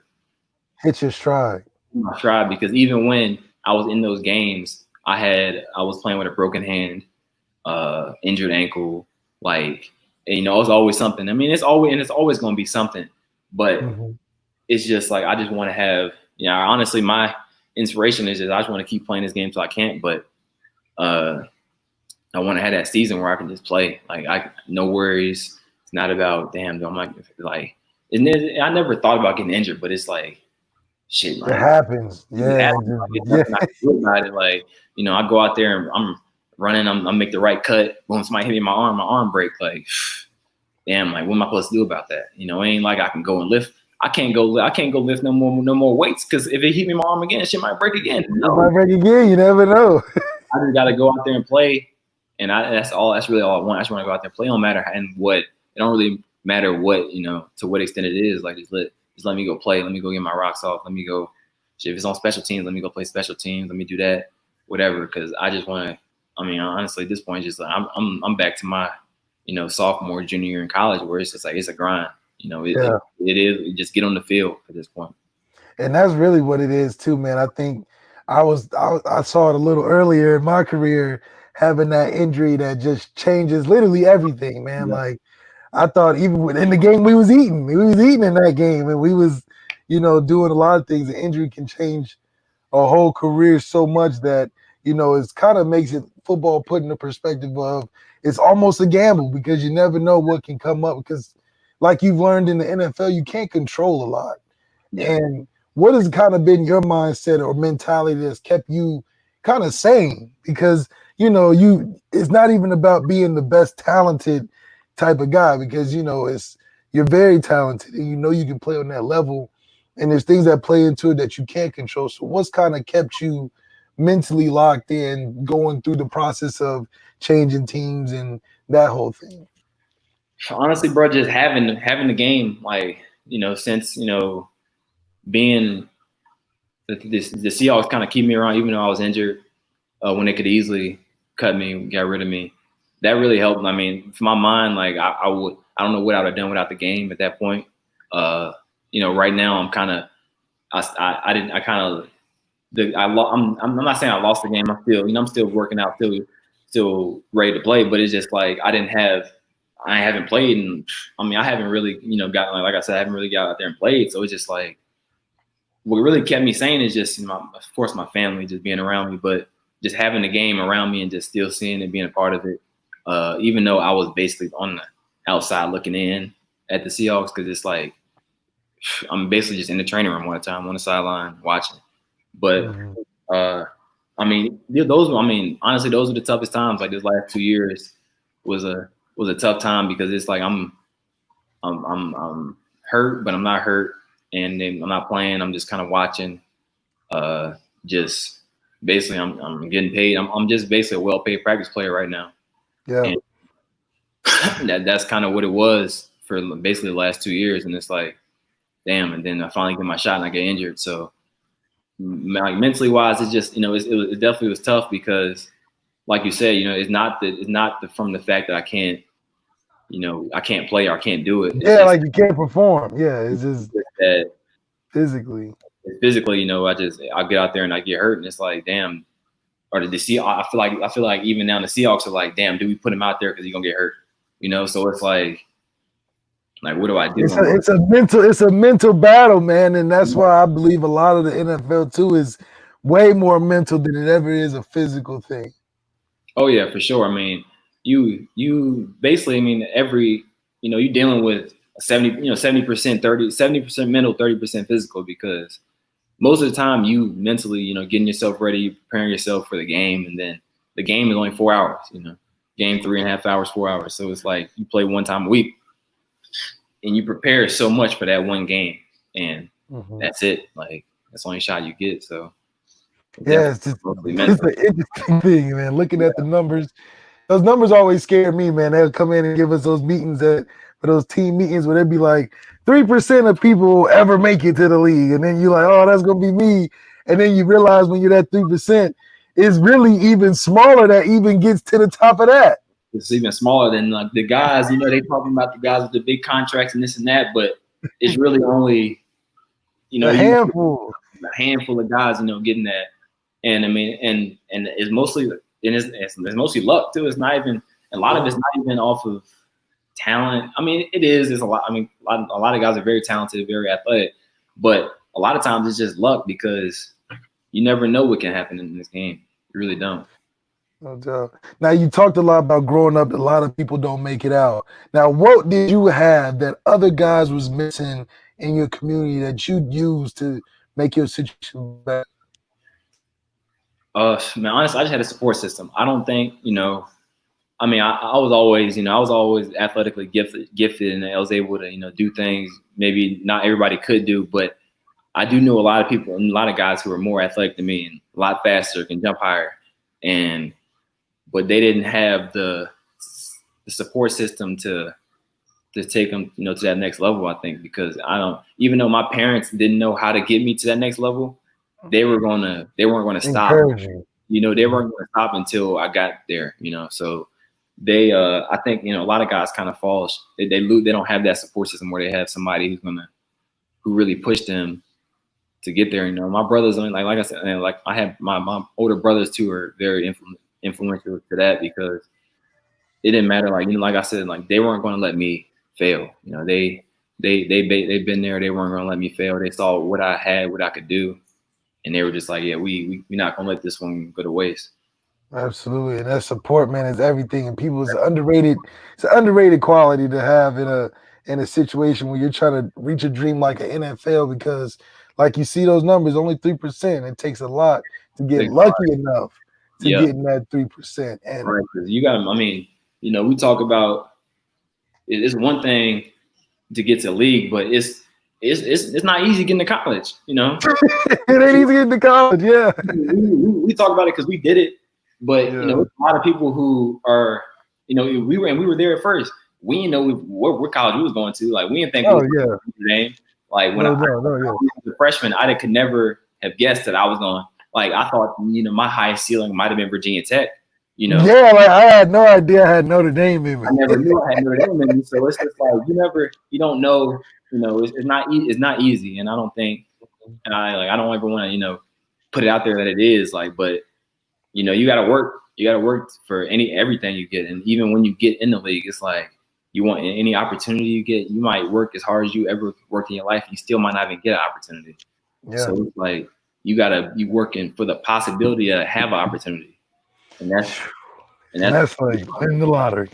hit your stride. Because even when I was in those games, I was playing with a broken hand, injured ankle, like, and, it was always something. It's always going to be something, but it's just like, I just want to have, honestly, my inspiration is just, I just want to keep playing this game till I can't, but I want to have that season where I can just play, like, no worries. It's not about, damn, I'm like, I never thought about getting injured, but it's like, shit, like, it happens. Yeah. I feel about it. Like, I go out there and I'm running, I make the right cut. Boom, somebody hit me in my arm break. Like, damn, like, what am I supposed to do about that? It ain't like I can go and lift. I can't go lift no more weights, because if it hit me in my arm again, shit might break again. No. It might break again. You never know. I just got to go out there and play And that's really all I want. I just want to go out there and play. It don't matter it don't really matter what, to what extent it is. Like, just let me go play. Let me go get my rocks off. Let me go. If it's on special teams, let me go play special teams. Let me do that, whatever. Because I just want to. I mean, honestly, at this point, just like, I'm back to my, sophomore, junior year in college, where it's just like it's a grind. It is. You just get on the field at this point. And that's really what it is too, man. I think I saw it a little earlier in my career, having that injury that just changes literally everything, man. Yeah. Like, I thought even in the game we was eating in that game, and we was, doing a lot of things. The injury can change a whole career so much that, it's kind of makes it football put in the perspective of it's almost a gamble, because you never know what can come up, because like you've learned in the NFL, you can't control a lot. Yeah. And what has kind of been your mindset or mentality that's kept you kind of sane? Because, it's not even about being the best talented type of guy, because, you're very talented and you can play on that level, and there's things that play into it that you can't control. So what's kind of kept you mentally locked in going through the process of changing teams and that whole thing? Honestly, bro, just having the game, like, since, being the Seahawks kind of keep me around, even though I was injured, when they could easily cut me, get rid of me. That really helped. I mean, for my mind, like, I don't know what I would have done without the game at that point. Right now I'm kind of, I'm not saying I lost the game. I'm still, I'm still working out, still ready to play, but it's just like, I haven't played, and I haven't really, gotten, like I said, I haven't really got out there and played. So it's just like, what really kept me sane is just, of course, my family just being around me, but just having the game around me and just still seeing it, being a part of it. Even though I was basically on the outside looking in at the Seahawks, because it's like, I'm basically just in the training room all the time, on the sideline watching. But honestly, those are the toughest times. Like, this last 2 years was a tough time, because it's like I'm hurt, but I'm not hurt, and then I'm not playing. I'm just kind of watching. Just basically, I'm getting paid. I'm just basically a well-paid practice player right now. Yeah. And that's kind of what it was for basically the last 2 years, and it's like, damn. And then I finally get my shot and I get injured. So, like, mentally wise, it's just, it definitely was tough, because, like you said, it's not from the fact that I can't play or I can't do it. Yeah, like you can't perform. Yeah, it's just that physically, I'll get out there and I get hurt, and it's like, damn. Or I feel like even now the Seahawks are like, damn, do we put him out there because he's gonna get hurt? So it's like, what do I do? It's a mental battle, man, and that's why I believe a lot of the NFL too is way more mental than it ever is a physical thing. Oh yeah, for sure. I mean, you basically, you're dealing with 70% mental, 30% physical, because most of the time you mentally, getting yourself ready, preparing yourself for the game, and then the game is only 4 hours, game 3.5 hours, 4 hours. So it's like you play one time a week and you prepare so much for that one game, and that's it. Like, that's the only shot you get. So yeah, it's an interesting thing, man. Looking at the numbers, those numbers always scare me, man. They'll come in and give us those meetings for those team meetings where they'd be like, 3% of people will ever make it to the league. And then you're like, oh, that's going to be me. And then you realize when you're that 3%, it's really even smaller that even gets to the top of that. It's even smaller than, like, the guys, they talking about the guys with the big contracts and this and that, but it's really only, a handful of guys, getting that. And and it's mostly luck too. It's not even, a lot of it's not even off of talent. It is. It's a lot. A lot of guys are very talented, very athletic, but a lot of times it's just luck, because you never know what can happen in this game. You really don't. No doubt. Now, you talked a lot about growing up. A lot of people don't make it out. Now, what did you have that other guys was missing in your community that you'd use to make your situation better? Man, honestly, I just had a support system. I don't think, I was always athletically gifted, and I was able to, do things maybe not everybody could do, but I do know a lot of people and a lot of guys who are more athletic than me and a lot faster, can jump higher. And but they didn't have the support system to take them, to that next level. I think because even though my parents didn't know how to get me to that next level, they weren't gonna stop. Encouraging. They weren't gonna stop until I got there. So they, I think, a lot of guys kind of fall. They don't have that support system where they have somebody who really pushed them to get there. My brothers, like I said, and like I have my older brothers too are very influential to that because it didn't matter. Like I said, like they weren't going to let me fail. They've been there. They weren't going to let me fail. They saw what I had, what I could do, and they were just like, yeah, we're not going to let this one go to waste. Absolutely, and that support, man, is everything. And people, it's an underrated quality to have in a situation where you're trying to reach a dream like an NFL. Because, like you see those numbers, only 3%. It takes a lot to get lucky enough to get in that 3%. And right, because you got, we talk about it's one thing to get to the league, but it's not easy getting to college. It ain't easy getting to college. Yeah, we talk about it because we did it. But a lot of people who are, we were there at first. We didn't know what college we was going to. Like we didn't think the name. Like when I was a freshman, I could never have guessed that I was going. Like I thought, my highest ceiling might have been Virginia Tech. Yeah, like I had no idea I had Notre Dame in me. I never knew I had Notre Dame in me. So it's just like you don't know. It's not easy, and I don't think, and I don't ever want to put it out there that it is like, but. You got to work. You got to work for everything you get, and even when you get in the league, it's like you want any opportunity you get. You might work as hard as you ever worked in your life. You still might not even get an opportunity. Yeah. So it's like you working for the possibility to have an opportunity, and that's like winning the lottery.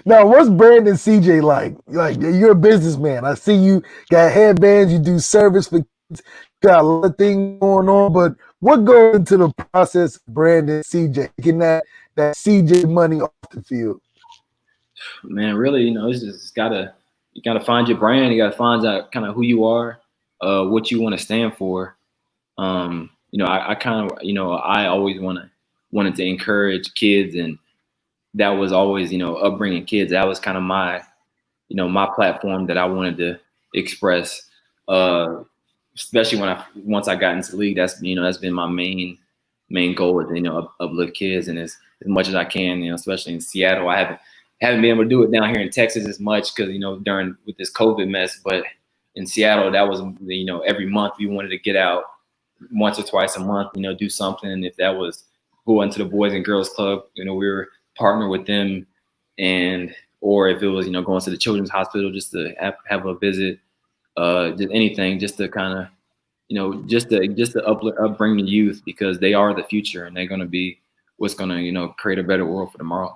Now, what's Brandon CJ like? Like you're a businessman. I see you got headbands. You do service for kids. Got a lot of things going on, but what goes into the process of Brandon CJ, getting that CJ money off the field? Man, really, it's just you gotta find your brand. You gotta find out kind of who you are, what you want to stand for. I kind of, I always wanted to encourage kids, and that was always, upbringing kids. That was kind of my, my platform that I wanted to express. Especially once I got into the league, that's been my main goal is uplift kids, and as much as I can, especially in Seattle. I haven't been able to do it down here in Texas as much because during with this COVID mess, but in Seattle that was every month we wanted to get out once or twice a month, do something. And if that was going to the Boys and Girls Club, we were partner with them, or if it was going to the Children's Hospital just to have a visit. Just anything, just to kind of, just to upbring the youth because they are the future and they're going to be what's going to, create a better world for tomorrow.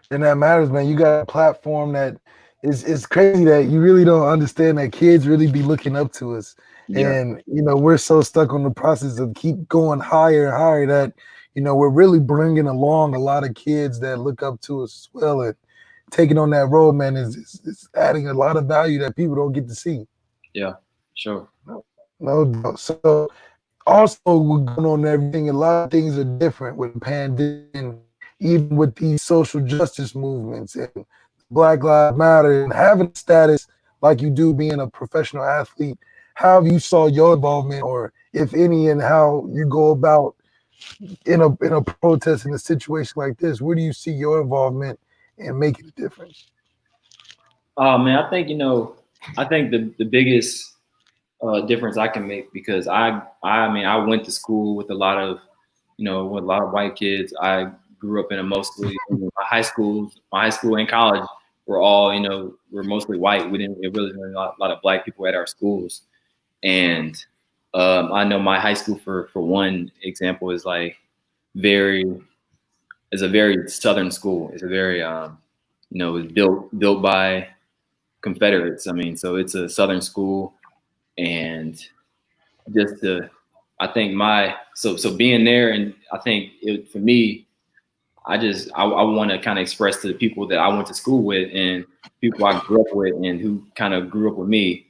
And that matters, man. You got a platform that is crazy that you really don't understand that kids really be looking up to us. Yeah. And, we're so stuck on the process of keep going higher and higher that, we're really bringing along a lot of kids that look up to us as well. And taking on that role, man, is adding a lot of value that people don't get to see. Yeah, sure. No doubt. So also we're going on everything. A lot of things are different with the pandemic, and even with these social justice movements and Black Lives Matter and having status like you do being a professional athlete. How have you saw your involvement, or if any, and how you go about in a protest in a situation like this? Where do you see your involvement and making a difference? Man, I think the biggest difference I can make, because I went to school with a lot of white kids. I grew up in a mostly my high school and college were all were mostly white. It really a lot of black people at our schools, and I know my high school for one example is like is a very Southern school. It's a very it's built by Confederates. So it's a Southern school, and I think so being there, and I think for me, I want to kind of express to the people that I went to school with and people I grew up with and who kind of grew up with me,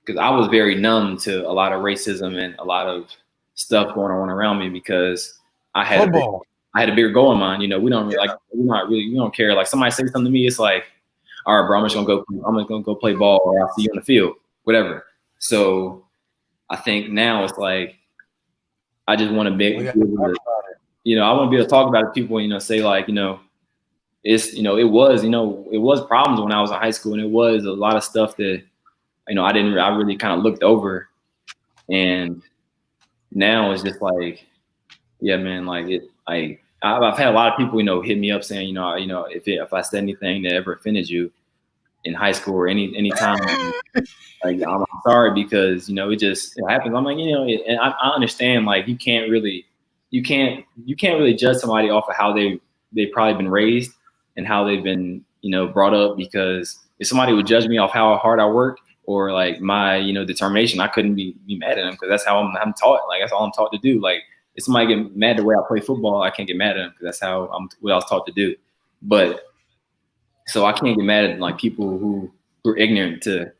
because I was very numb to a lot of racism and a lot of stuff going on around me, because I had Football. I had a bigger goal in mind. You know, we don't really, Yeah. like, we don't care. Like somebody say something to me, it's like, all right, bro, I'm just gonna go play ball, or I'll see you on the field, whatever. So I think now it's like I just want to We be got able to, I want to be able to talk about it. People, say like, it's, it was problems when I was in high school, and it was a lot of stuff that, I really kind of looked over, and now it's just like, yeah, man, like I've had a lot of people, hit me up saying, if I said anything that ever offended you in high school or any time, like I'm sorry, because it happens. I'm like, and I understand, like you can't really judge somebody off of how they've probably been raised and how they've been brought up, because if somebody would judge me off how hard I work or like my determination, I couldn't be mad at them, because that's how I'm taught. Like that's all I'm taught to do. Like if somebody get mad the way I play football, I can't get mad at them, because that's what I was taught to do. But so I can't get mad at like people who are ignorant to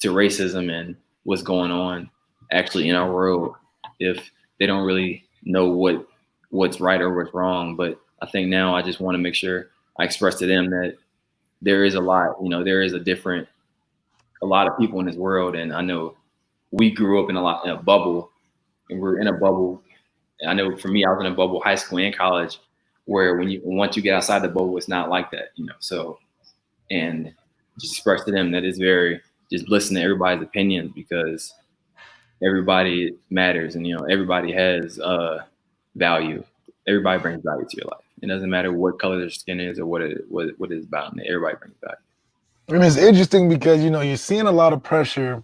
racism and what's going on actually in our world, if they don't really know what's right or what's wrong. But I think now I just want to make sure I express to them that there is a lot, there is a lot of people in this world, and I know we grew up in a bubble, and we're in a bubble. I know for me, I was in a bubble high school and college, where once you get outside the bubble, it's not like that, So, and just express to them that it's just listen to everybody's opinions, because everybody matters, and everybody has value. Everybody brings value to your life. It doesn't matter what color their skin is or what it is about. Everybody brings value. And it's interesting because you're seeing a lot of pressure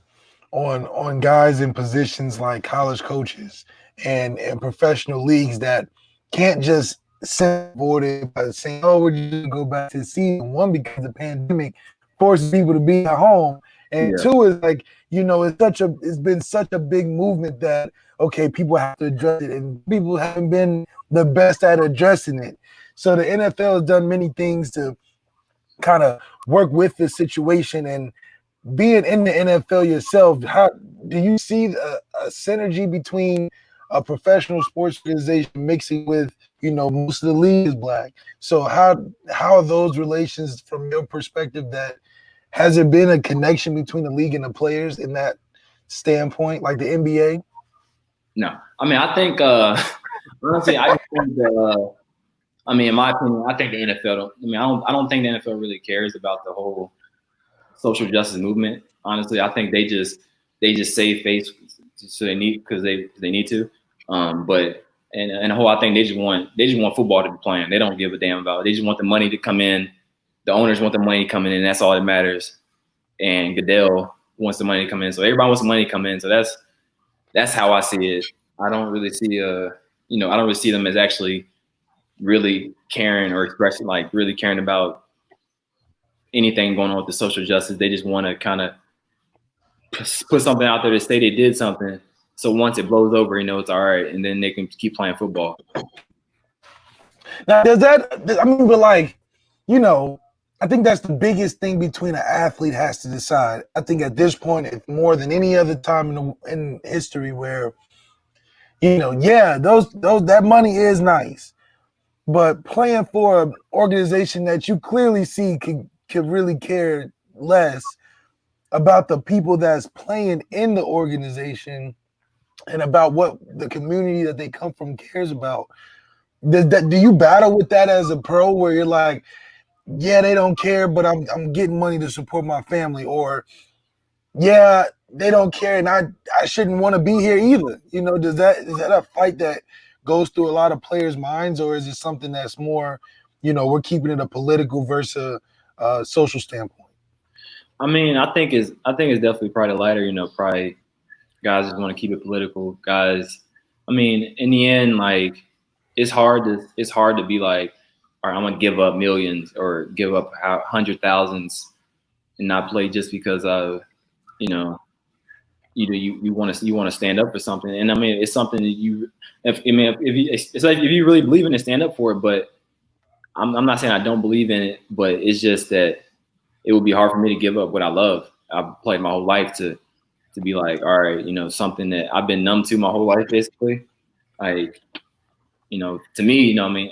on guys in positions like college coaches and professional leagues that can't just board it by saying, "Oh, we're just gonna go back to season one," because the pandemic forces people to be at home, and Yeah. two is like it's been such a big movement that okay, people have to address it, and people haven't been the best at addressing it. So the NFL has done many things to kind of work with the situation. And being in the NFL yourself, how do you see a synergy between a professional sports organization mixing with most of the league is black? So how are those relations from your perspective? That has there been a connection between the league and the players in that standpoint, like the NBA? No, I mean, I think honestly, I just think that. I mean, in my opinion, I think the NFL don't. I mean, I don't think the NFL really cares about the whole social justice movement. Honestly, I think they just save face, so because they need to. But and the whole, I think they just want football to be playing. They don't give a damn about it. They just want the money to come in. The owners want the money coming in. That's all that matters. And Goodell wants the money to come in. So everybody wants the money to come in. So that's how I see it. I don't really see I don't really see them as actually really caring or expressing, like really caring about anything going on with the social justice. They just want to kind of put something out there to say they did something. So once it blows over, it's all right, and then they can keep playing football. Now, does that? I mean, but like, I think that's the biggest thing between an athlete has to decide. I think at this point, it's more than any other time in history where, yeah, those that money is nice, but playing for an organization that you clearly see could really care less about the people that's playing in the organization and about what the community that they come from cares about. Do you battle with that as a pro, where you're like, yeah, they don't care, but I'm getting money to support my family, or yeah, they don't care and I shouldn't want to be here either? Is that a fight that goes through a lot of players' minds, or is it something that's more, we're keeping it a political versus a social standpoint? I mean, I think it's definitely probably lighter. Probably guys just want to keep it political. Guys, I mean, in the end, like it's hard to be like, all right, I'm gonna give up millions or give up hundred thousands and not play just because of you want to stand up for something. And I mean, it's something that it's like if you really believe in it, stand up for it. But I'm not saying I don't believe in it, but it's just that it would be hard for me to give up what I love. I've played my whole life to be like, all right, something that I've been numb to my whole life, basically. Like, to me, I mean,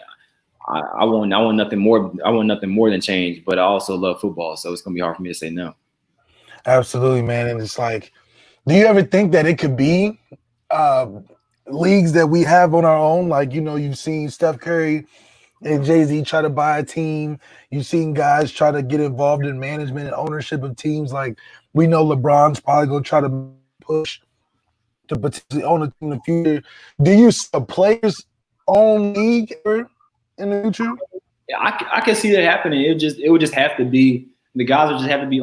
I want nothing more. I want nothing more than change, but I also love football, so it's gonna be hard for me to say no. Absolutely, man. And it's like, do you ever think that it could be leagues that we have on our own? Like, you've seen Steph Curry and Jay-Z try to buy a team. You've seen guys try to get involved in management and ownership of teams. Like, we know LeBron's probably going to try to push to potentially own a team in the future. Do you see a players' own league ever in the future? Yeah, I can see that happening. It would just have to be the guys would just have to be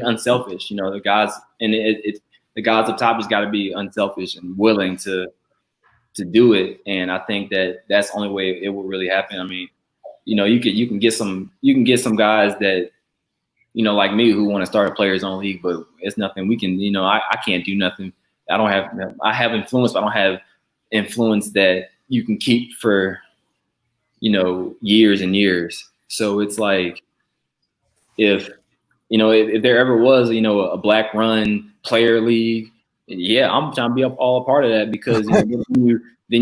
unselfish. The guys and the guys up top just got to be unselfish and willing to do it. And I think that's the only way it will really happen. I mean, you can get some guys that like me who want to start a players' own league, but it's nothing we can. I can't do nothing. I have influence, but I don't have influence that you can keep for years and years. So it's like if there ever was a black run player league, yeah, I'm trying to be all a part of that because then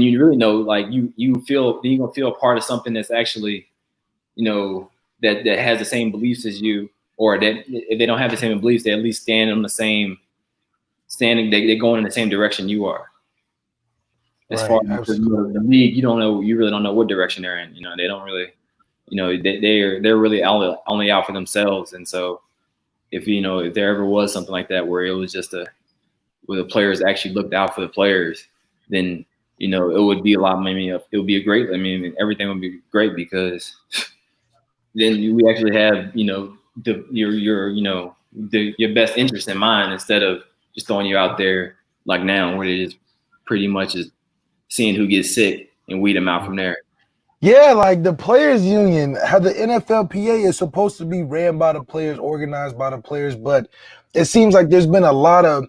you really know, like you feel then you're gonna feel a part of something that's actually that has the same beliefs as you, or that if they don't have the same beliefs, they at least stand on the same standing. They're going in the same direction you are. As far as the league, you really don't know what direction they're in. They don't really, they're really only out for themselves. And so if there ever was something like that where it was just where the players actually looked out for the players, then it would be it would be a great. I mean, everything would be great because then we actually have your best interest in mind instead of just throwing you out there like now where it is pretty much is seeing who gets sick and weed them out from there. Yeah, like the players union, how the Nflpa is supposed to be ran by the players, organized by the players, but it seems like there's been a lot of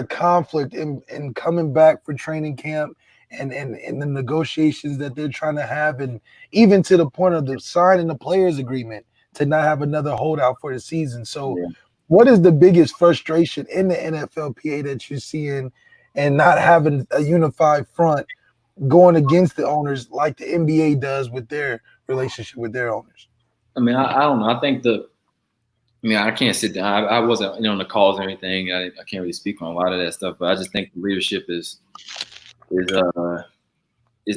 conflict in coming back for training camp and the negotiations that they're trying to have, and even to the point of the signing the players agreement to not have another holdout for the season. So what is the biggest frustration in the Nflpa that you're seeing and not having a unified front going against the owners like the NBA does with their relationship with their owners? I mean, I don't know. I think I can't sit down. I wasn't on the calls or anything. I can't really speak on a lot of that stuff, but I just think the leadership is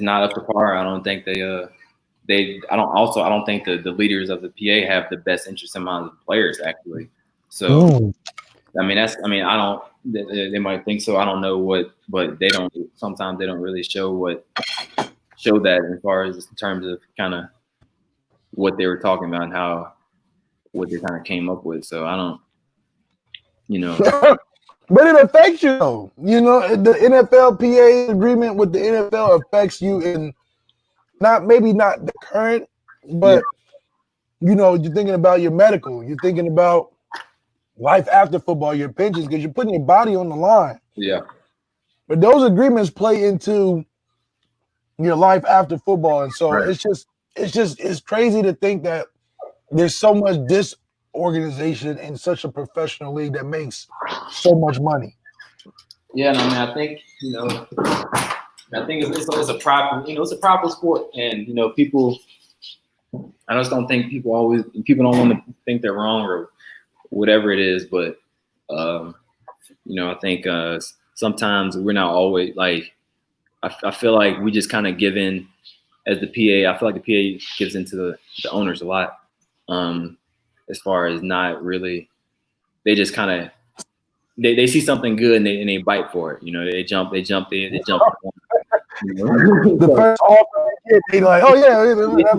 not up to par. I don't think I don't think the leaders of the PA have the best interest in mind of the players actually. So I don't. They might think so. I don't know but they don't. Sometimes they don't really show that as far as in terms of kind of what they were talking about and what they kind of came up with. So I don't, But it affects you though. The Nflpa agreement with the NFL affects you in maybe not the current, but you're thinking about your medical, you're thinking about life after football, your pensions, because you're putting your body on the line. Yeah. But those agreements play into your life after football. And so it's crazy to think that there's so much disorganization in such a professional league that makes so much money. Yeah, and I think it's a proper it's a proper sport, and people. I just don't think people don't want to think they're wrong or whatever it is, but I think sometimes we're not always like. I feel like we just kind of give in as the PA. I feel like the PA gives into the owners a lot, as far as not really. They just kind of they see something good and they bite for it. They jump. The first offer they like, oh yeah, I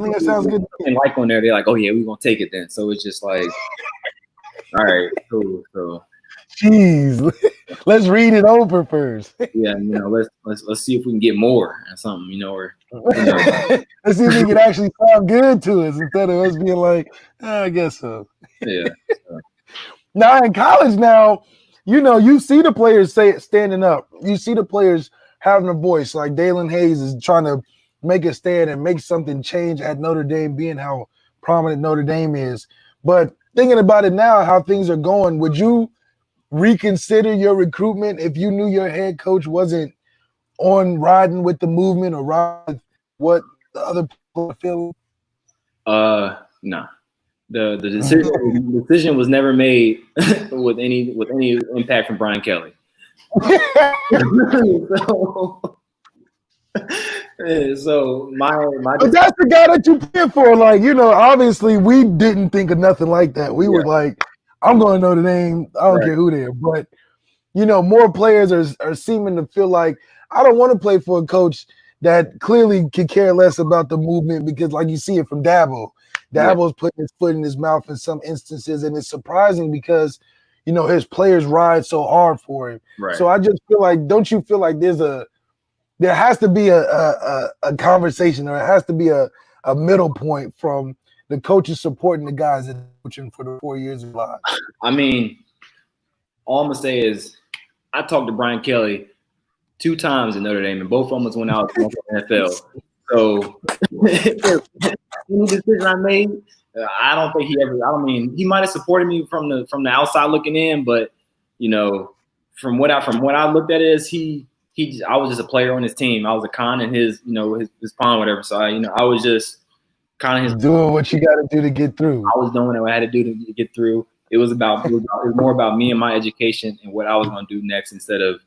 think that sounds good. And like on there, they're like, oh yeah, we're gonna take it then. So it's just like, all right, cool. So, jeez, let's read it over first. Yeah, let's see if we can get more or something, or let's see if we can actually sound good to us instead of us being like, I guess so. Yeah. Now in college, you see the players standing up. You see the players having a voice. Like Dalen Hayes is trying to make a stand and make something change at Notre Dame, being how prominent Notre Dame is. But thinking about it now, how things are going, would you reconsider your recruitment if you knew your head coach wasn't on riding with the movement or riding with what the other people are feeling? No. The decision was never made with any impact from Brian Kelly. So my But that's the guy that you pay for. Like, you know, obviously we didn't think of nothing like that. We were like, I'm going to know the name. I don't care who they are. But, you know, more players are seeming to feel like, I don't want to play for a coach that clearly could care less about the movement because, like, you see it from Dabo. Dabo's putting his foot in his mouth in some instances, and it's surprising because, you know, his players ride so hard for him. Right. So I just feel like, don't you feel like there has to be a conversation, or it has to be a middle point from the coaches supporting the guys that are coaching for the 4 years of life? I mean, all I'm gonna say is I talked to Brian Kelly 2 times in Notre Dame, and both of them was when I was in the NFL. So any decision I made, I don't think he ever. I mean, he might have supported me from the outside looking in, but you know, from what I looked at is I was just a player on his team. I was a con in his pawn, whatever. So I was just kind of doing what you got to do to get through. I was doing what I had to do to get through. It was more about me and my education and what I was going to do next instead of,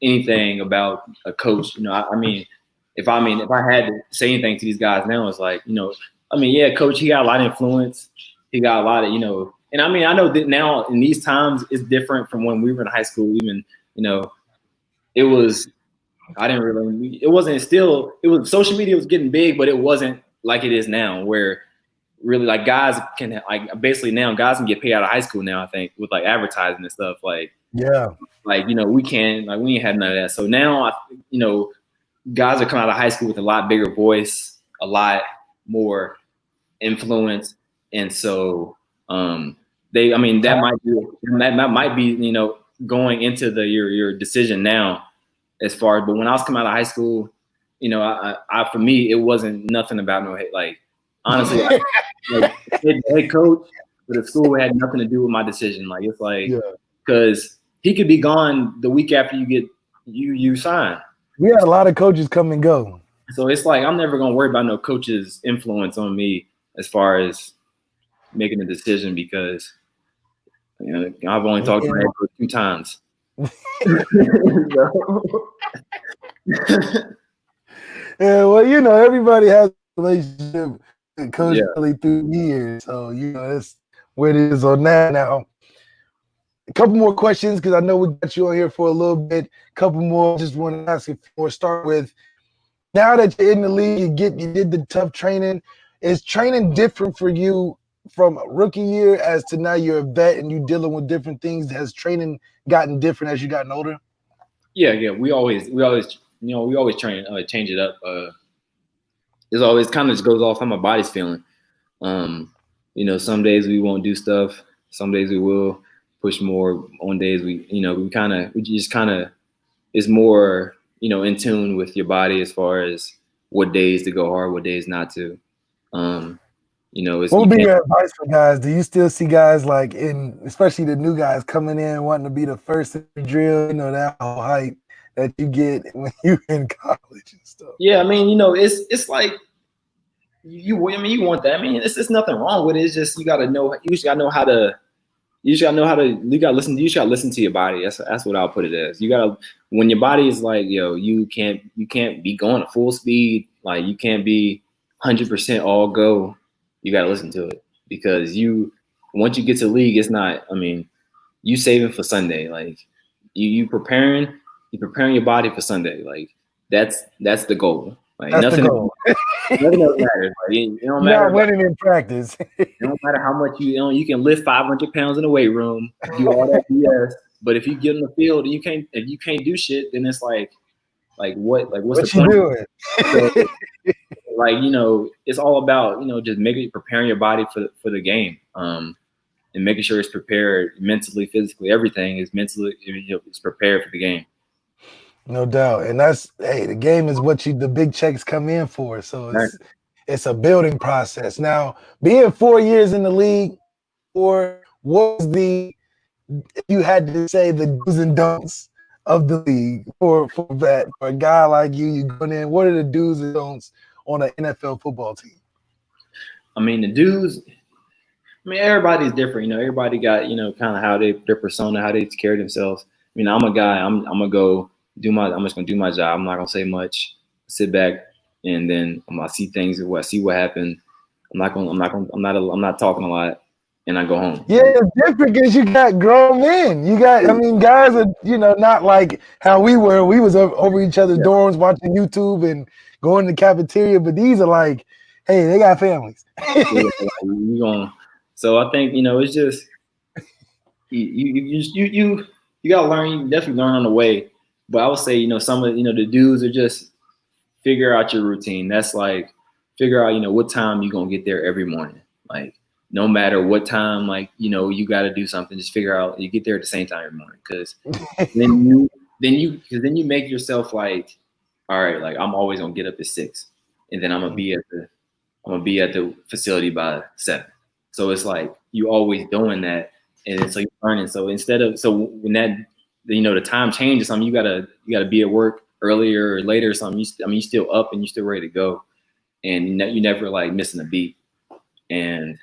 anything about a coach. I mean, if I had to say anything to these guys now, it's like, yeah, coach, he got a lot of influence. He got a lot of, and I mean, I know that now in these times it's different from when we were in high school. Even, it was social media was getting big, but it wasn't like it is now, where really like guys can basically now guys can get paid out of high school now, I think, with like advertising and stuff. Like, yeah, like, we ain't had none of that. So now, guys are coming out of high school with a lot bigger voice, a lot more influence. And so that might be, going into your decision now as far as, but when I was coming out of high school, I for me, it wasn't nothing about no hate. Like, honestly, head coach for the school had nothing to do with my decision. Like, it's like, because he could be gone the week after you sign. We had a lot of coaches come and go. So it's like, I'm never going to worry about no coach's influence on me as far as making a decision, because I've only talked to him 2 times. Yeah, well, everybody has a relationship with Coach Kelly through years, so that's where it is on that. Now, a couple more questions, because I know we got you on here for a little bit. A couple more, just want to ask you for. Start with, now that you're in the league, you did the tough training. Is training different for you from rookie year as to now you're a vet and you're dealing with different things? Has training gotten different as you gotten older? Yeah. We always train, change it up. It's always kind of just goes off how my body's feeling. Some days we won't do stuff. Some days we will push more. On days we just kind of is more, in tune with your body as far as what days to go hard, what days not to. What would be your advice for guys? Do you still see guys like especially the new guys coming in wanting to be the first in the drill, that whole hype that you get when you're in college and stuff? Yeah, I mean, it's like you want that. I mean, it's nothing wrong with it. It's just you gotta listen to your body. That's what I'll put it as. You gotta, when your body is like, you can't be going at full speed, like you can't be 100% all go. You gotta listen to it, because once you get to the league, it's not. I mean, you saving for Sunday, like you preparing your body for Sunday. Like that's the goal. Like that's nothing. The goal. Nothing else matters. Like, it don't matter. Not winning in practice. It don't matter how much you can lift 500 pounds in the weight room, do all that BS. But if you get in the field and you can't do shit, then it's like what's the point? Doing? So, it's all about just preparing your body for the game, and making sure it's prepared mentally, physically. Everything is mentally, it's prepared for the game. No doubt. And the game is what the big checks come in for. So it's a building process. Now, being 4 years in the league, or what was if you had to say the do's and don'ts of the league for that for a guy like you going in? What are the do's and don'ts on an NFL football team? I mean, the dudes. I mean, everybody's different. You know, everybody got kind of how their persona, how they carry themselves. I mean, I'm a guy. I'm gonna go do my. I'm just gonna do my job. I'm not gonna say much. Sit back and then I'm gonna see things. See what happened. I'm not talking a lot, and I go home. Yeah, it's different because you got grown men. You got, I mean, guys are, not like how we were. We was over each other's dorms watching YouTube and going to the cafeteria. But these are like, hey, they got families. So I think it's just you gotta learn. You definitely learn on the way. But I would say some of the dudes are just figure out your routine. That's like figure out what time you're gonna get there every morning. Like no matter what time, like you got to do something. Just figure out you get there at the same time every morning, because then you make yourself like, all right, like I'm always gonna get up at 6, and then I'm gonna be at the facility by 7. So it's like you always doing that, and it's like learning. So when that the time changes, something you gotta be at work earlier or later or something. You still up and you still ready to go, and you never like missing a beat. And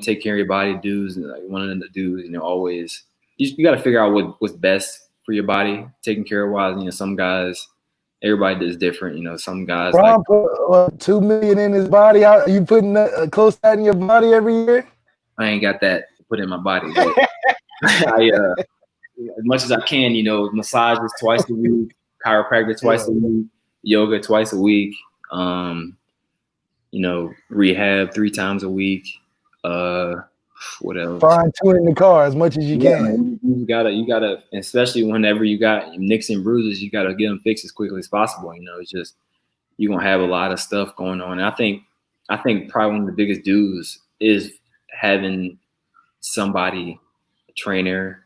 take care of your body, dudes. And like one of the dudes, always you got to figure out what's best for your body. Taking care of wise, some guys, everybody does different. Some guys Ron put $2 million in his body. Are you putting close to that in your body every year? I ain't got that put in my body. I as much as I can, massages twice a week, chiropractic twice a week, yoga twice a week. Rehab 3 times a week. What else? Fine tuning the car as much as you can. You gotta, especially whenever you got nicks and bruises, you gotta get them fixed as quickly as possible. It's just you're gonna have a lot of stuff going on. And I think probably one of the biggest dues is having somebody, a trainer.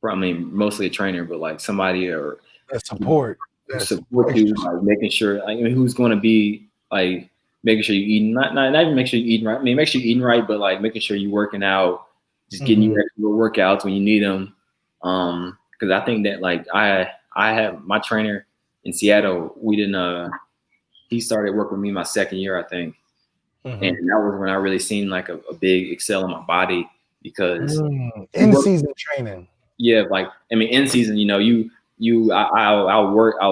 I mean, mostly a trainer, but like somebody or support you, like making sure. Who's going to be like making sure you're eating, not even make sure you're eating right. I mean, make sure you're eating right, but like making sure you're working out, just getting you extra workouts when you need them. Because I think that like I have my trainer in Seattle. We didn't. He started working with me my second year, I think, and that was when I really seen like a big excel in my body because in season training. Yeah, like in season, I'll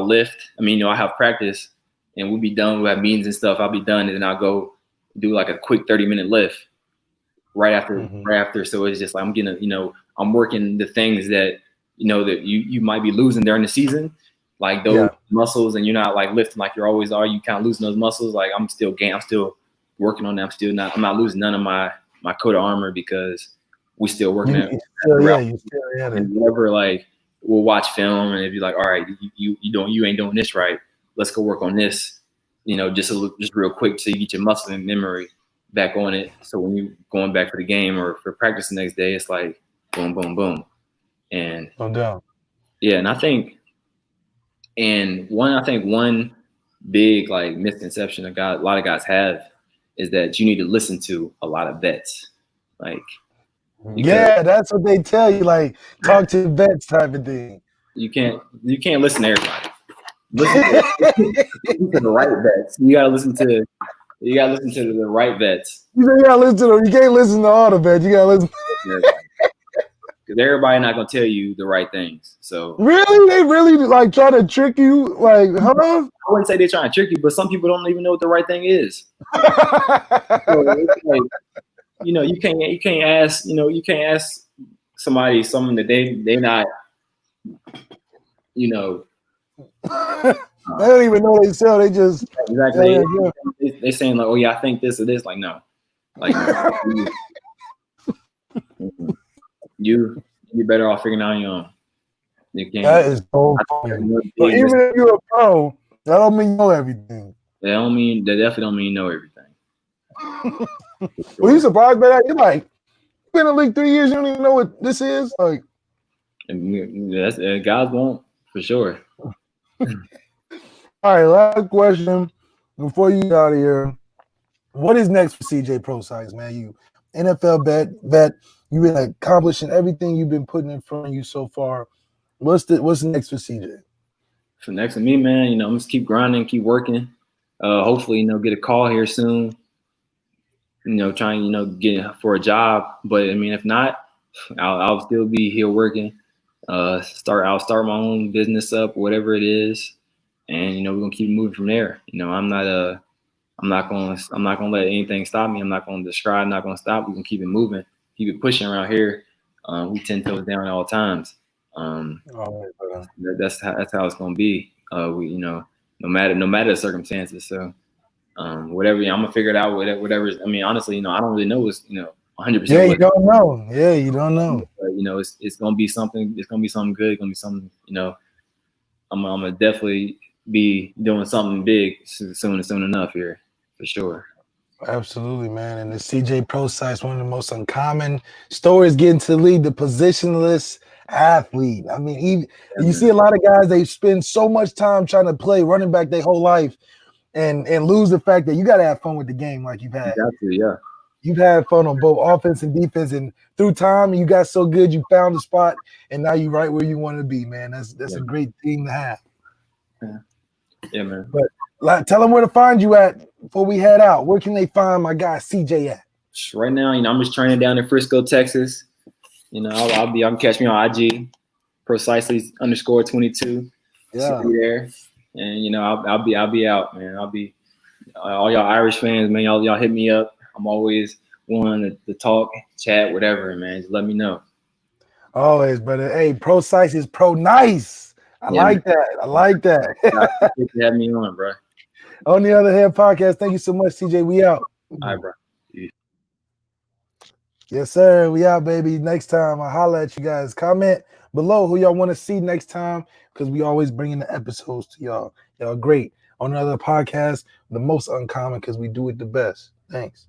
lift. I have practice, and we'll be done. We'll have meetings and stuff. I'll be done, and then I'll go do like a quick 30-minute lift right after. So it's just like I'm getting, I'm working the things that that you might be losing during the season, like those muscles, and you're not like lifting like you always are. You kind of losing those muscles. Like I'm still working on that. I'm not losing none of my coat of armor because we still working at it. And whenever like we'll watch film and it'd be like, all right, you ain't doing this right. Let's go work on this. Just real quick so you get your muscle and memory back on it. So when you going back for the game or for practice the next day, it's like boom, boom, boom. And no doubt. Yeah, and I think one big like misconception a lot of guys have is that you need to listen to a lot of vets. Like that's what they tell you. Like talk to the vets type of thing. You can't listen to everybody. Listen to the right vets. You gotta listen to the right vets. You gotta listen to them. You can't listen to all the vets. You gotta listen to everybody. Because everybody not gonna tell you the right things. So really, they really like try to trick you. Like, huh? I wouldn't say they're trying to trick you, but some people don't even know what the right thing is. So it's like, you can't ask somebody something that they not, they don't even know they sell. They just exactly. They saying like, oh yeah, I think this or this. Like no, like you better off figuring out on your own. You can't. That is so funny. But even if you're a pro, that don't mean you know everything. That definitely don't mean you know everything. Were you surprised by that? You're like, you've been in the league 3 years, you don't even know what this is? Like, that's guys won't for sure. All right, last question before you get out of here. What is next for CJ Prosise, man? You NFL vet, You've been accomplishing everything you've been putting in front of you so far. What's next for CJ? For next to me, man, you know, I'm just keep grinding, keep working. Hopefully, you know, get a call here soon. You know, trying, you know, get for a job. But I mean, if not, I'll still be here working. I'll start my own business up, whatever it is, and you know, we're gonna keep moving from there. You know, I'm not gonna let anything stop me. I'm not gonna describe, not gonna stop. We're gonna keep it moving, keep it pushing around here. We 10 toes down at all times. That's how it's gonna be. We, you know, no matter the circumstances. So whatever, I'm gonna figure it out. Whatever. I mean, honestly, you know, I don't really know what's, you know, 100%. Yeah, you don't know. Yeah, you don't know. But, you know, it's gonna be something. It's gonna be something good. It's gonna be something. You know, I'm gonna definitely be doing something big soon enough here for sure. Absolutely, man. And the CJ Prosise, one of the most uncommon stories, getting to lead the positionless athlete. I mean, you see a lot of guys, they spend so much time trying to play running back their whole life and lose the fact that you got to have fun with the game like you've had. Exactly, yeah. You've had fun on both offense and defense, and through time, you got so good, you found the spot, and now you're right where you want to be, man. That's a great thing to have. Yeah, man. But like, tell them where to find you at before we head out. Where can they find my guy CJ at? Right now, you know, I'm just training down in Frisco, Texas. You know, I'll catch me on IG, Prosise_22. Yeah, be there, and you know, I'll be out, man. I'll be all y'all Irish fans, man. Y'all hit me up. I'm always willing to talk, chat, whatever, man. Just let me know. Always, brother. Hey, Prosise is pro nice. I like that. I like that. Thanks for having me on, bro. On the Other Hand podcast, thank you so much, CJ. We out. All right, bro. Yes, sir. We out, baby. Next time, I'll holler at you guys. Comment below who y'all want to see next time, because we always bring in the episodes to y'all. Y'all great. On another podcast, the most uncommon, because we do it the best. Thanks.